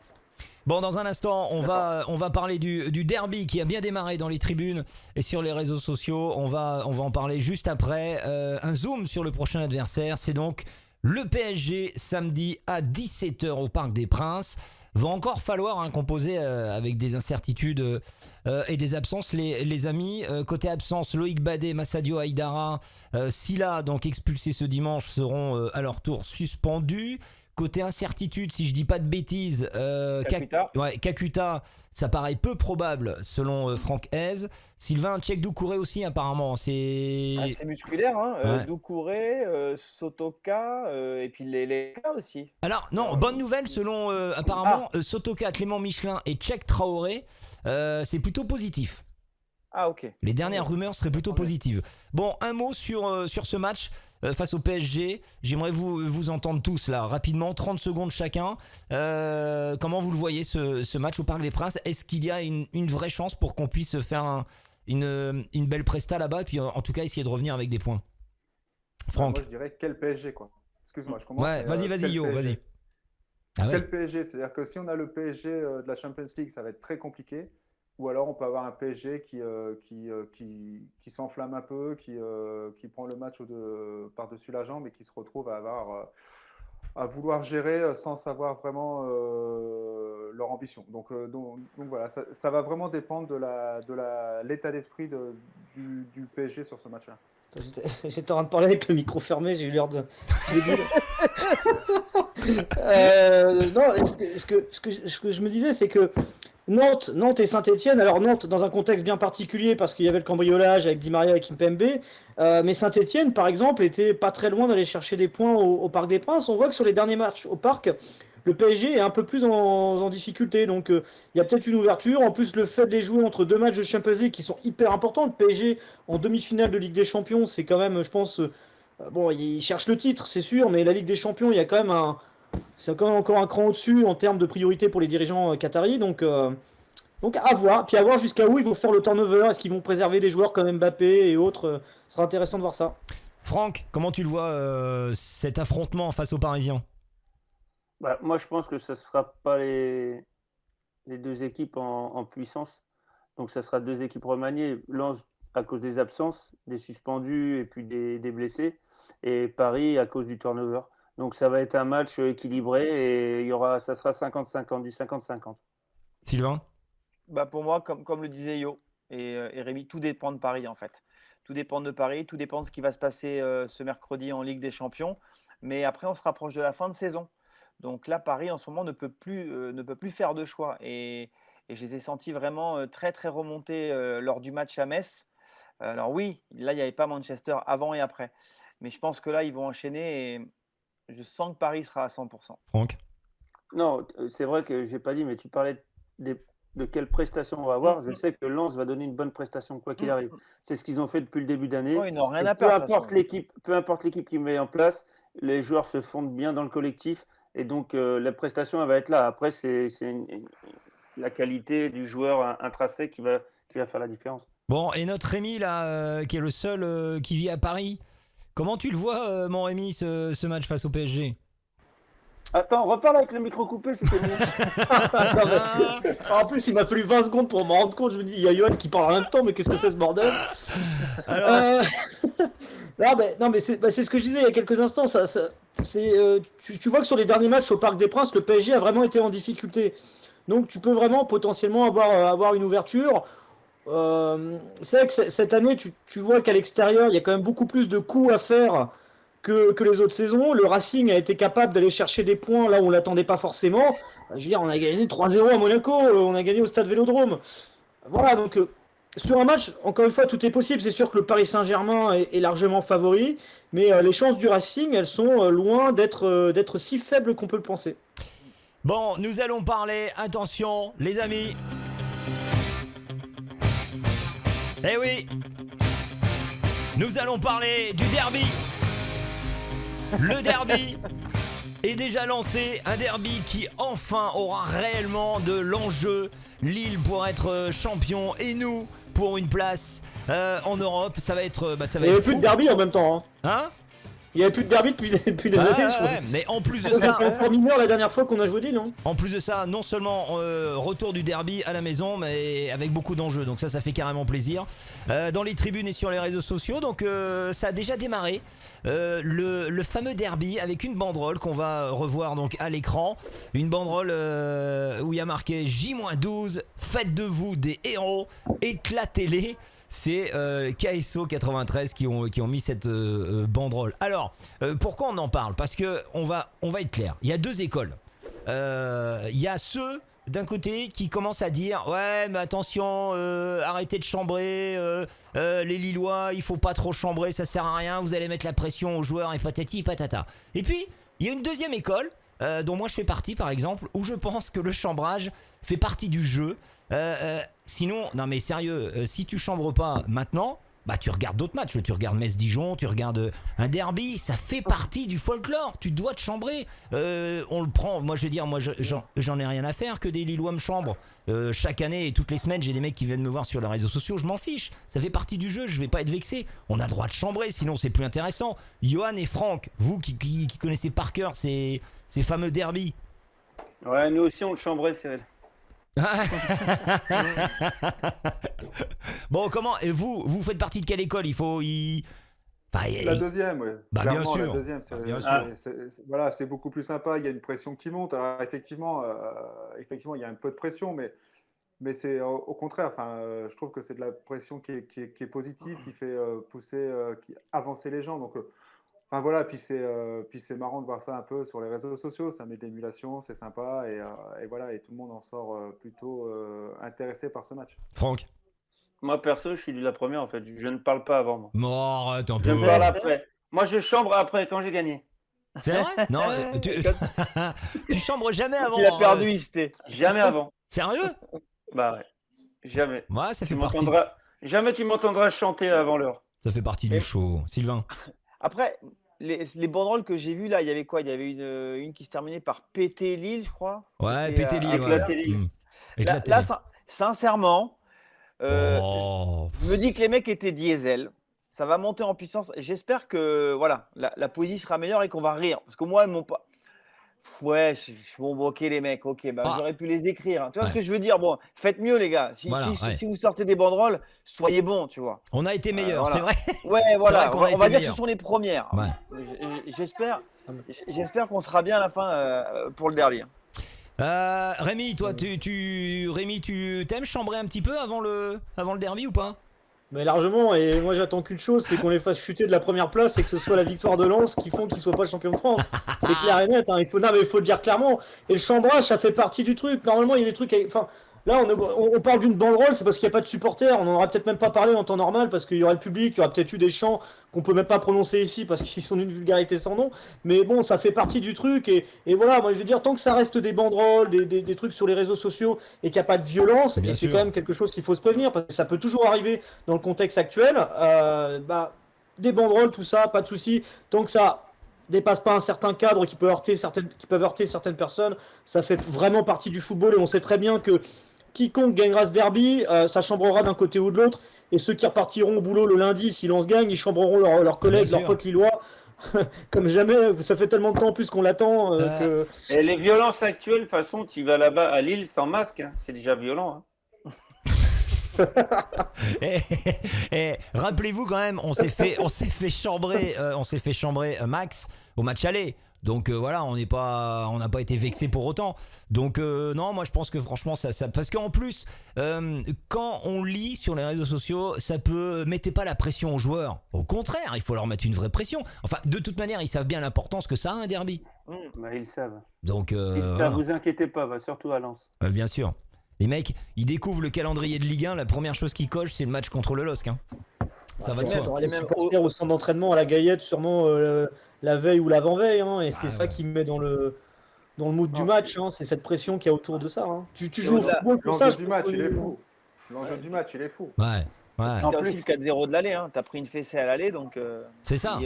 Bon, dans un instant, on va parler du derby qui a bien démarré dans les tribunes et sur les réseaux sociaux. On va en parler juste après. Un zoom sur le prochain adversaire, c'est donc le PSG samedi à 17h au Parc des Princes. Va encore falloir composer avec des incertitudes et des absences, les amis. Côté absence, Loïc Badet, Massadio Haïdara, Silla, donc expulsés ce dimanche, seront à leur tour suspendus. Côté incertitude, si je dis pas de bêtises, Kakuta. Kakuta, ça paraît peu probable selon Franck Hez. Sylvain Tchèque Doucouré aussi apparemment, c'est... Ah, c'est musculaire, hein. Ouais. Doucouré, Sotoka, et puis les cas aussi. Alors non, bonne nouvelle selon apparemment Sotoka, Clément Michelin et Tchèque Traoré, c'est plutôt positif. Ah, ok. Les dernières rumeurs seraient plutôt positives. Bon, un mot sur ce match face au PSG. J'aimerais vous entendre tous là, rapidement, 30 secondes chacun. Comment vous le voyez ce match au Parc des Princes? Est-ce qu'il y a une vraie chance pour qu'on puisse faire une belle presta là-bas et puis en tout cas essayer de revenir avec des points? Franck. Moi, je dirais quel PSG, quoi. Excuse-moi, je commence. Ouais, mais, vas-y quel Yo, PSG? vas-y. Ah ouais. Quel PSG? C'est-à-dire que si on a le PSG de la Champions League, ça va être très compliqué. Ou alors on peut avoir un PSG qui s'enflamme un peu, qui prend le match par-dessus la jambe et qui se retrouve à vouloir gérer sans savoir vraiment leur ambition. Donc voilà, ça va vraiment dépendre de l'état d'esprit du PSG sur ce match-là. J'étais en train de parler avec le micro fermé, j'ai eu l'air de... non, ce que je me disais, c'est que Nantes et Saint-Etienne, alors Nantes dans un contexte bien particulier parce qu'il y avait le cambriolage avec Di Maria et Kimpembe, mais Saint-Etienne par exemple était pas très loin d'aller chercher des points au Parc des Princes. On voit que sur les derniers matchs au Parc, le PSG est un peu plus en difficulté, donc il y a peut-être une ouverture. En plus, le fait de les jouer entre 2 matchs de Champions League qui sont hyper importants, le PSG en demi-finale de Ligue des Champions, c'est quand même, je pense, bon, il cherche le titre, c'est sûr, mais la Ligue des Champions, il y a quand même C'est quand même encore un cran au-dessus en termes de priorité pour les dirigeants qataris. Donc à voir. Puis à voir jusqu'à où ils vont faire le turnover. Est-ce qu'ils vont préserver des joueurs comme Mbappé et autres. Ce sera intéressant de voir ça. Franck, comment tu le vois cet affrontement face aux Parisiens? Bah, moi, je pense que ce ne sera pas les deux équipes en puissance. Donc, ça sera deux équipes remaniées. Lens à cause des absences, des suspendus et puis des blessés. Et Paris à cause du turnover. Donc, ça va être un match équilibré et ça sera 50-50, du 50-50. Sylvain? Bah pour moi, comme le disait Yo et Rémi, tout dépend de Paris en fait. Tout dépend de Paris, tout dépend de ce qui va se passer ce mercredi en Ligue des Champions. Mais après, on se rapproche de la fin de saison. Donc là, Paris en ce moment ne peut plus faire de choix. Et je les ai sentis vraiment très très remontés lors du match à Metz. Alors oui, là, il n'y avait pas Manchester avant et après. Mais je pense que là, ils vont enchaîner et je sens que Paris sera à 100%. Franck? Non, c'est vrai que je n'ai pas dit, mais tu parlais de quelle prestation on va avoir. Je sais que Lens va donner une bonne prestation, quoi qu'il arrive. C'est ce qu'ils ont fait depuis le début d'année. Oh, ils n'ont rien Et à peu perdre. de toute importe façon. peu importe l'équipe qui met en place, les joueurs se fondent bien dans le collectif. Et donc, la prestation, elle va être là. Après, c'est la qualité du joueur intrinsèque qui va faire la différence. Bon, et notre Rémi, là, qui est le seul qui vit à Paris, comment tu le vois, mon Rémi, ce match face au PSG? Attends, reparle avec le micro coupé, c'était mieux. Non, mais- En plus, il m'a fallu 20 secondes pour m'en rendre compte. Je me dis, il y a Johan qui parle en même temps, mais qu'est-ce que c'est ce bordel? Alors, Euh, non, mais c'est ce que je disais il y a quelques instants. Tu vois que sur les derniers matchs au Parc des Princes, le PSG a vraiment été en difficulté. Donc tu peux vraiment potentiellement avoir une ouverture. C'est vrai que cette année, tu vois qu'à l'extérieur, il y a quand même beaucoup plus de coups à faire que les autres saisons. Le Racing a été capable d'aller chercher des points là où on ne l'attendait pas forcément. Je veux dire, on a gagné 3-0 à Monaco, on a gagné au Stade Vélodrome. Voilà, donc sur un match, encore une fois, tout est possible. C'est sûr que le Paris Saint-Germain est largement favori, mais les chances du Racing, elles sont loin d'être si faibles qu'on peut le penser. bon, nous allons parler, attention, les amis. Eh oui, nous allons parler du derby. Le derby est déjà lancé, un derby qui enfin aura réellement de l'enjeu. Lille pour être champion et nous pour une place en Europe. Ça va être, ça Il va n'y avait être plus fou. de derby en même temps. Hein. Hein? Il n'y avait plus de derby depuis des Ah, années. Je crois. ouais, mais en plus de C'était ça, en mineur la dernière fois qu'on a joué Lille, non? en plus de ça, non seulement retour du derby à la maison, mais avec beaucoup d'enjeux. Donc ça fait carrément plaisir. Dans les tribunes et sur les réseaux sociaux. Donc ça a déjà démarré. Le fameux derby avec une banderole qu'on va revoir donc à l'écran. Une banderole où il y a marqué J-12, faites de vous des héros, éclatez-les. C'est KSO 93 qui ont mis cette banderole. Alors, pourquoi on en parle? Parce que on va être clair. Il y a deux écoles. Il y a ceux d'un côté qui commencent à dire ouais mais attention, arrêtez de chambrer, les Lillois, il faut pas trop chambrer, ça sert à rien, vous allez mettre la pression aux joueurs et patati patata. Et puis il y a une deuxième école dont moi je fais partie par exemple, où je pense que le chambrage fait partie du jeu. Sinon, non mais sérieux, si tu chambres pas maintenant, bah tu regardes d'autres matchs, tu regardes Metz-Dijon, tu regardes un derby, ça fait partie du folklore, tu dois te chambrer. On le prend, moi je veux dire, j'en ai rien à faire que des Lillois me chambrent. Chaque année et toutes les semaines, j'ai des mecs qui viennent me voir sur les réseaux sociaux, je m'en fiche, ça fait partie du jeu, je vais pas être vexé. On a le droit de chambrer, sinon c'est plus intéressant. Johan et Franck, vous qui connaissez par cœur ces fameux derbys. Ouais, nous aussi, on le chambrait, Cyril. Bon, comment? Et vous faites partie de quelle école? La deuxième, oui. Bah, bien Clairement, sûr. La deuxième, Bien voilà, c'est beaucoup plus sympa. Il y a une pression qui monte. Alors effectivement, il y a un peu de pression, mais c'est au contraire. Enfin, je trouve que c'est de la pression qui est positive, qui fait pousser, qui avancer les gens. Donc, enfin voilà. Puis c'est marrant de voir ça un peu sur les réseaux sociaux. Ça met de l'émulation, c'est sympa, et voilà. Et tout le monde en sort plutôt intéressé par ce match. Franck? Moi, perso, je suis de la première, en fait. Je ne parle pas avant, moi. Bon, arrête un Je peu. parle après. Moi, je chambre après, quand j'ai gagné. C'est vrai? Non, tu chambres jamais avant. Il a perdu, il s'était. Jamais avant. Sérieux? Bah ouais. Jamais. Ouais, ça fait Jamais tu m'entendras chanter avant l'heure. Ça fait partie du show. Sylvain? Après, les banderoles que j'ai vues là, il y avait quoi? Il y avait une qui se terminait par PT Lille, je crois. Ouais, C'était, pété Lille, avec ouais. la télé. Éclaté Là, Lille. sincèrement, Oh. je me dis que les mecs étaient diesel. Ça va monter en puissance. J'espère que voilà, la poésie sera meilleure et qu'on va rire. Parce que moi, ils m'ont pas. Ouais, bon, ok les mecs, ok, bah, Ah. j'aurais pu les écrire. Tu vois ce Ouais. que je veux dire? Bon, faites mieux les gars. Si, Voilà, si, ouais. si vous sortez des banderoles, soyez bons, tu vois. On a été meilleurs, voilà. c'est vrai. Ouais, voilà. vrai qu'on a On va été dire que meilleurs. ce sont les premières. Ouais. J'espère qu'on sera bien à la fin pour le derby. Rémi, toi, Rémi, tu t'aimes chambrer un petit peu avant le derby ou pas? Mais largement, et moi j'attends qu'une chose, c'est qu'on les fasse chuter de la première place et que ce soit la victoire de Lens qui font qu'ils soient pas champions de France. C'est clair et net, hein. Il faut le dire clairement. Et le chambrage, ça fait partie du truc. Normalement, il y a des trucs. Enfin, là, on parle d'une banderole, c'est parce qu'il n'y a pas de supporters. On n'en aura peut-être même pas parlé en temps normal parce qu'il y aurait le public, il y aura peut-être eu des chants qu'on peut même pas prononcer ici parce qu'ils sont d'une vulgarité sans nom. Mais bon, ça fait partie du truc. Et voilà, moi je veux dire, tant que ça reste des banderoles, des trucs sur les réseaux sociaux et qu'il n'y a pas de violence, Bien et c'est sûr. quand même quelque chose qu'il faut se prévenir parce que ça peut toujours arriver dans le contexte actuel. Des banderoles, tout ça, pas de souci. Tant que ça dépasse pas un certain cadre qui peuvent heurter certaines personnes, ça fait vraiment partie du football et on sait très bien que quiconque gagnera ce derby, ça chambrera d'un côté ou de l'autre. Et ceux qui repartiront au boulot le lundi, si Lens gagne, ils chambreront leurs collègues, Bien leurs sûr. potes lillois. Comme jamais, ça fait tellement de temps en plus qu'on l'attend que. Et les violences actuelles, de toute façon, tu vas là-bas à Lille sans masque, hein. C'est déjà violent. Hein. Et rappelez-vous quand même, on s'est fait chambrer Max au match aller. Donc voilà, on n'a pas été vexé pour autant. Donc non, moi je pense que franchement ça parce qu'en plus quand on lit sur les réseaux sociaux, mettez pas la pression aux joueurs. Au contraire, il faut leur mettre une vraie pression. Enfin, de toute manière, ils savent bien l'importance que ça a un derby. Bah, ils savent. Donc Ils voilà. savent, vous inquiétez pas, va surtout à Lens. Bien sûr. Les mecs, ils découvrent le calendrier de Ligue 1, la première chose qu'ils cochent, c'est le match contre le LOSC. Hein. Ça va de Ouais, soi. t'auras les supporters au centre d'entraînement à la Gaillette, sûrement la veille ou l'avant-veille. Hein, et c'était ça qui me met dans le mood du match. Hein, c'est cette pression qu'il y a autour de ça. Hein. Tu joues au football pour ça. L'enjeu du match, il est fou. L'enjeu du match, il est fou. Ouais. T'as aussi le 4-0 de l'aller, hein. T'as pris une fessée à l'aller, donc C'est ça.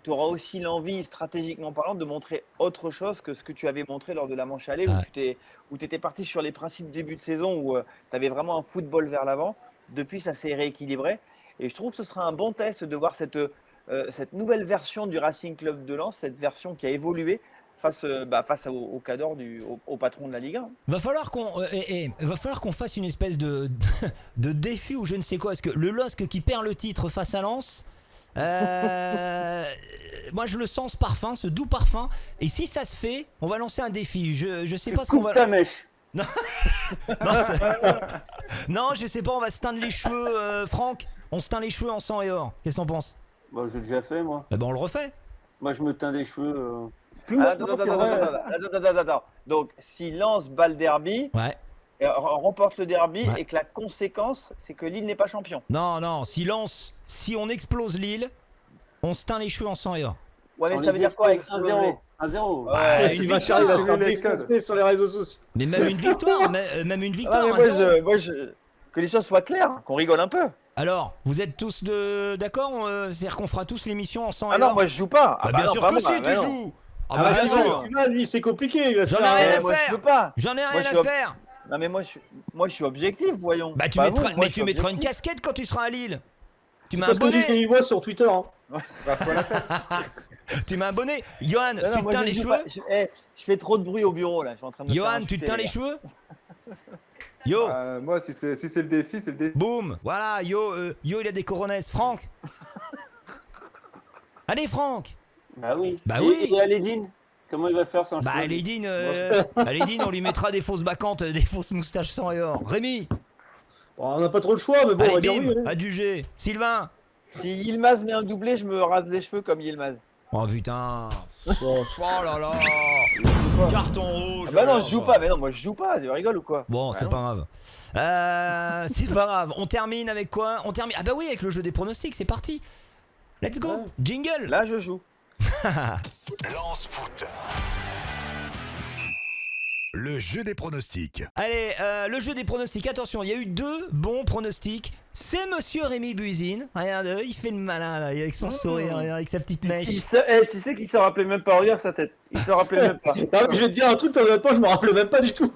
tu auras aussi l'envie, stratégiquement parlant, de montrer autre chose que ce que tu avais montré lors de la manche aller, Ouais. où tu étais parti sur les principes début de saison, où tu avais vraiment un football vers l'avant. Depuis, ça s'est rééquilibré. Et je trouve que ce sera un bon test de voir cette nouvelle version du Racing Club de Lens, cette version qui a évolué face au cadre au patron de la Ligue 1. Va falloir qu'on fasse une espèce de défi ou je ne sais quoi. Est-ce que le LOSC qui perd le titre face à Lens, moi je le sens ce parfum, ce doux parfum. Et si ça se fait, on va lancer un défi. Je sais pas ce qu'on va. Ta mèche. Non, je sais pas. On va se teindre les cheveux, Franck. On se teint les cheveux en sang et or. Qu'est-ce que t'en penses? Bah, j'ai déjà fait, moi. Eh ben on le refait. Moi, je me teins des cheveux. Attends. Donc, si Lens bat le derby, Ouais. remporte le derby, Ouais. et que la conséquence, c'est que Lille n'est pas champion. Non. Si on explose Lille, on se teint les cheveux en sang et or. Ouais, mais On ça veut les dire quoi, expose exploser 1-0. Ouais, Ouais, Il une va victoire, se faire c'est les défoncer sur les réseaux sociaux. Mais même une victoire, même une Ah, victoire. mais 1-0. que les choses soient claires, qu'on rigole un peu. Alors, vous êtes tous d'accord? C'est-à-dire qu'on fera tous l'émission en sang Ah et non, or? moi je joue pas. Bah, bien sûr que si, tu joues. Ah bah Ah, bien c'est sûr. festival, lui, c'est compliqué. Il va se J'en ai faire, rien à moi, faire. je peux pas. J'en ai Moi, rien je à suis faire. Non, mais moi je suis objectif, voyons. Bah tu Pas mettras, vous, moi, mais je tu suis mettras une objectif. casquette quand tu seras à Lille. Tu m'as Parce que abonné. Disney voit sur Twitter. Hein. Tu m'as abonné. Johan, Non, tu te moi, teins je les joue cheveux? pas. Je fais trop de bruit au bureau là. Je suis en train de me faire Johan, tu insulter, te teins les gars. cheveux? Yo, Moi, si c'est le défi, c'est le défi. boum. Voilà, yo, il a des coronesses. Franck. Allez, Franck. Bah oui. Bah Et- oui. Et Aledine, comment il va faire sans Bah, cheveux Alédine, on lui mettra des fausses bacchantes, des fausses moustaches sang et or. Rémi, Bon, on n'a pas trop le choix, mais bon, on allez, va dire oui. bim, allez. adjugé. Sylvain. Si Yilmaz met un doublé, je me rase les cheveux comme Yilmaz. Oh putain. Bon. Oh là là. Je joue pas. Carton rouge. Ah bah non, alors, je joue bah. pas. Mais non, moi je joue pas. Tu rigoles ou quoi? Bon, Ah c'est non. pas grave. C'est pas grave. On termine avec quoi? On termine. Ah bah oui, avec le jeu des pronostics, c'est parti. Let's go. Ouais. Jingle. Là, je joue. Lance foot. Le jeu des pronostics. Allez, le jeu des pronostics. Attention, il y a eu 2 bons pronostics. C'est monsieur Rémi Buzine. Regarde, il fait le malin là, avec son sourire, avec sa petite mèche. Tu sais qu'il se rappelait même pas, regarde sa tête. Il se rappelait même pas. Non, mais je vais te dire un truc, honnêtement, je me rappelais même pas du tout.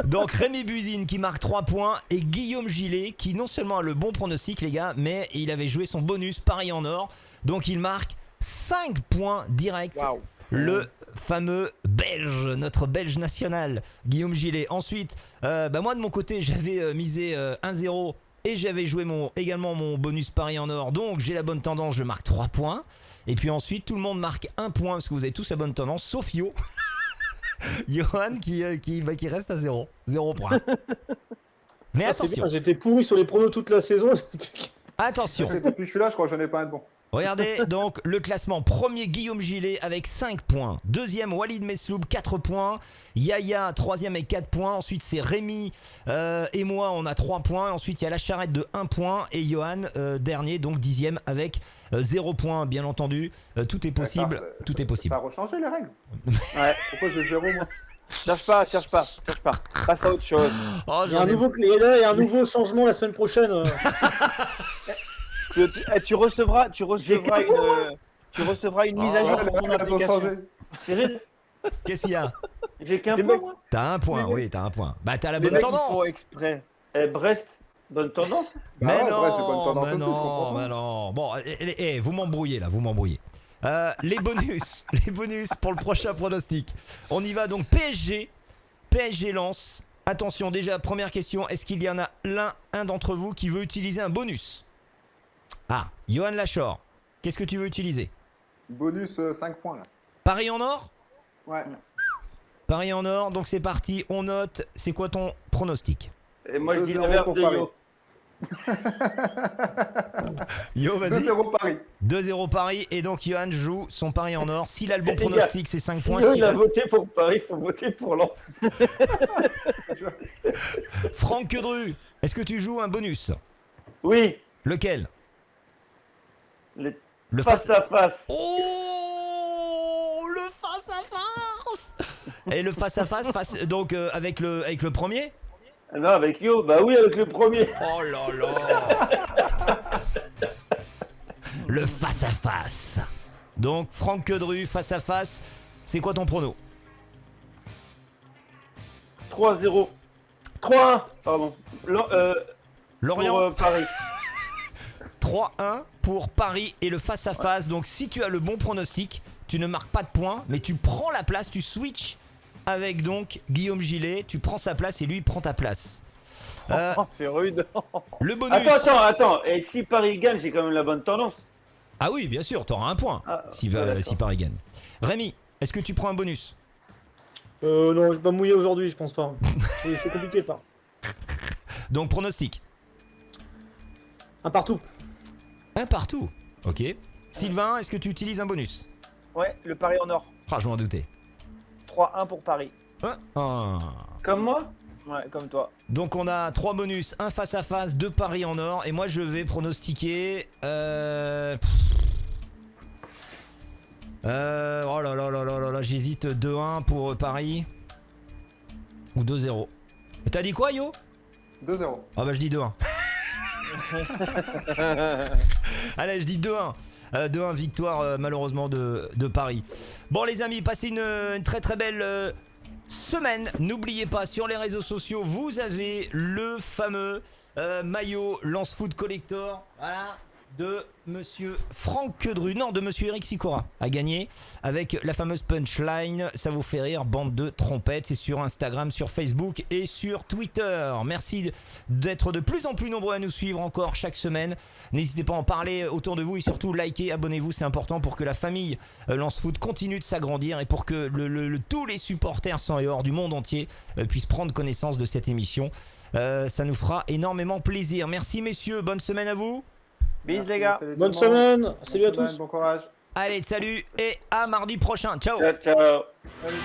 Donc Rémi Buzine qui marque 3 points et Guillaume Gillet qui non seulement a le bon pronostic les gars, mais il avait joué son bonus Paris en or. Donc il marque 5 points directs. Waouh. Le fameux Belge, notre Belge national, Guillaume Gillet. Ensuite, moi de mon côté, j'avais misé 1-0 et j'avais joué également mon bonus Paris en or. Donc j'ai la bonne tendance, je marque 3 points. Et puis ensuite, tout le monde marque 1 point parce que vous avez tous la bonne tendance, sauf Yo. Johan qui reste à 0 points. Mais C'est attention, bien, j'étais pourri sur les pronos toute la saison. attention. Depuis que je suis là, je crois que j'en ai pas un de bon. Regardez donc le classement. Premier Guillaume Gillet avec 5 points. Deuxième Walid Mesloub 4 points. Yaya troisième avec 4 points. Ensuite c'est Rémi et moi on a 3 points. Ensuite il y a la charrette de 1 point. Et Johan dernier donc 10e avec 0 points bien entendu. Tout est possible. Tout est possible. Ça a rechangé les règles. Ouais. Pourquoi j'ai 0 moi? Cherche pas. Passe à autre chose. Oh, Il y a un nouveau changement la semaine prochaine. Tu recevras une mise à jour de ton application. Cyril, Qu'est-ce qu'il y a? j'ai qu'un Les point, mecs- moi. T'as 1 point, oui, t'as 1 point. Bah t'as la Les bonne mecs, ils tendance. font exprès. Brest, bonne tendance. Mais Bah ouais, non, Brest, c'est bonne tendance mais aussi, je comprends non, pas. mais non. Bon, vous m'embrouillez là, vous m'embrouillez. Les bonus pour le prochain pronostic. On y va donc PSG lance. Attention, déjà première question, est-ce qu'il y en a un d'entre vous qui veut utiliser un bonus? Ah, Johan Lachor, qu'est-ce que tu veux utiliser? Bonus 5 points là. Paris en or? Ouais. Paris en or, donc c'est parti, on note. C'est quoi ton pronostic? Et moi, je dis 2-0 l'inverse pour de Paris. Yo. Yo, vas-y. 2-0 Paris. 2-0 Paris, et donc Johan joue son Paris en or. S'il a le bon Les gars, pronostic, c'est 5 points. Yo, S'il il a a voté pour Paris, il faut voter pour Lens. Franck Quedru, est-ce que tu joues un bonus? Oui, Lequel? les Le face à face. Oh, le face à face. Et le face à face, donc avec le premier. Non, avec Yo, bah oui, avec le premier. Oh là là. Le face à face. Donc Franck Quedru face à face. C'est quoi ton prono? 3-0. 3-1, pardon. Lorient. Pour Paris. 3-1 pour Paris et le face à face. Donc si tu as le bon pronostic, tu ne marques pas de points, mais tu prends la place, tu switches avec donc Guillaume Gillet, tu prends sa place et lui prend ta place. C'est rude. Le bonus. Attends. Et si Paris gagne, j'ai quand même la bonne tendance. Ah oui, bien sûr, tu auras un point si Paris gagne. Rémi, est-ce que tu prends un bonus? Non, je vais pas mouiller aujourd'hui, je pense pas. C'est compliqué, pas. Donc pronostic. Un partout. Un partout. Ok. Sylvain, est-ce que tu utilises un bonus? Ouais, le Paris en or. Ah, je m'en doutais. 3-1 pour Paris. Ah. Comme moi. Ouais, comme toi. Donc on a 3 bonus, un face à face, 2 paris en or. Et moi je vais pronostiquer... Oh là, j'hésite 2-1 pour Paris. Ou 2-0. T'as dit quoi Yo? 2-0. Ah bah je dis 2-1. Allez, je dis 2-1. 2-1 victoire malheureusement de Paris. Bon les amis, passez une très très belle semaine. N'oubliez pas, sur les réseaux sociaux, vous avez le fameux maillot Lance Foot Collector. Voilà. De monsieur Franck Quedru, non, de monsieur Eric Sicora à gagner avec la fameuse punchline. Ça vous fait rire, bande de trompettes. C'est sur Instagram, sur Facebook et sur Twitter. Merci d'être de plus en plus nombreux à nous suivre encore chaque semaine. N'hésitez pas à en parler autour de vous et surtout likez, abonnez-vous, c'est important pour que la famille Lance Foot continue de s'agrandir et pour que tous les supporters sans et hors du monde entier puissent prendre connaissance de cette émission. Ça nous fera énormément plaisir. Merci messieurs, bonne semaine à vous. Bis Merci, les gars. salut tout Bonne le monde. semaine. Salut à Bonne tous. semaine, bon courage. Allez, salut et à mardi prochain. Ciao. Ciao. Salut.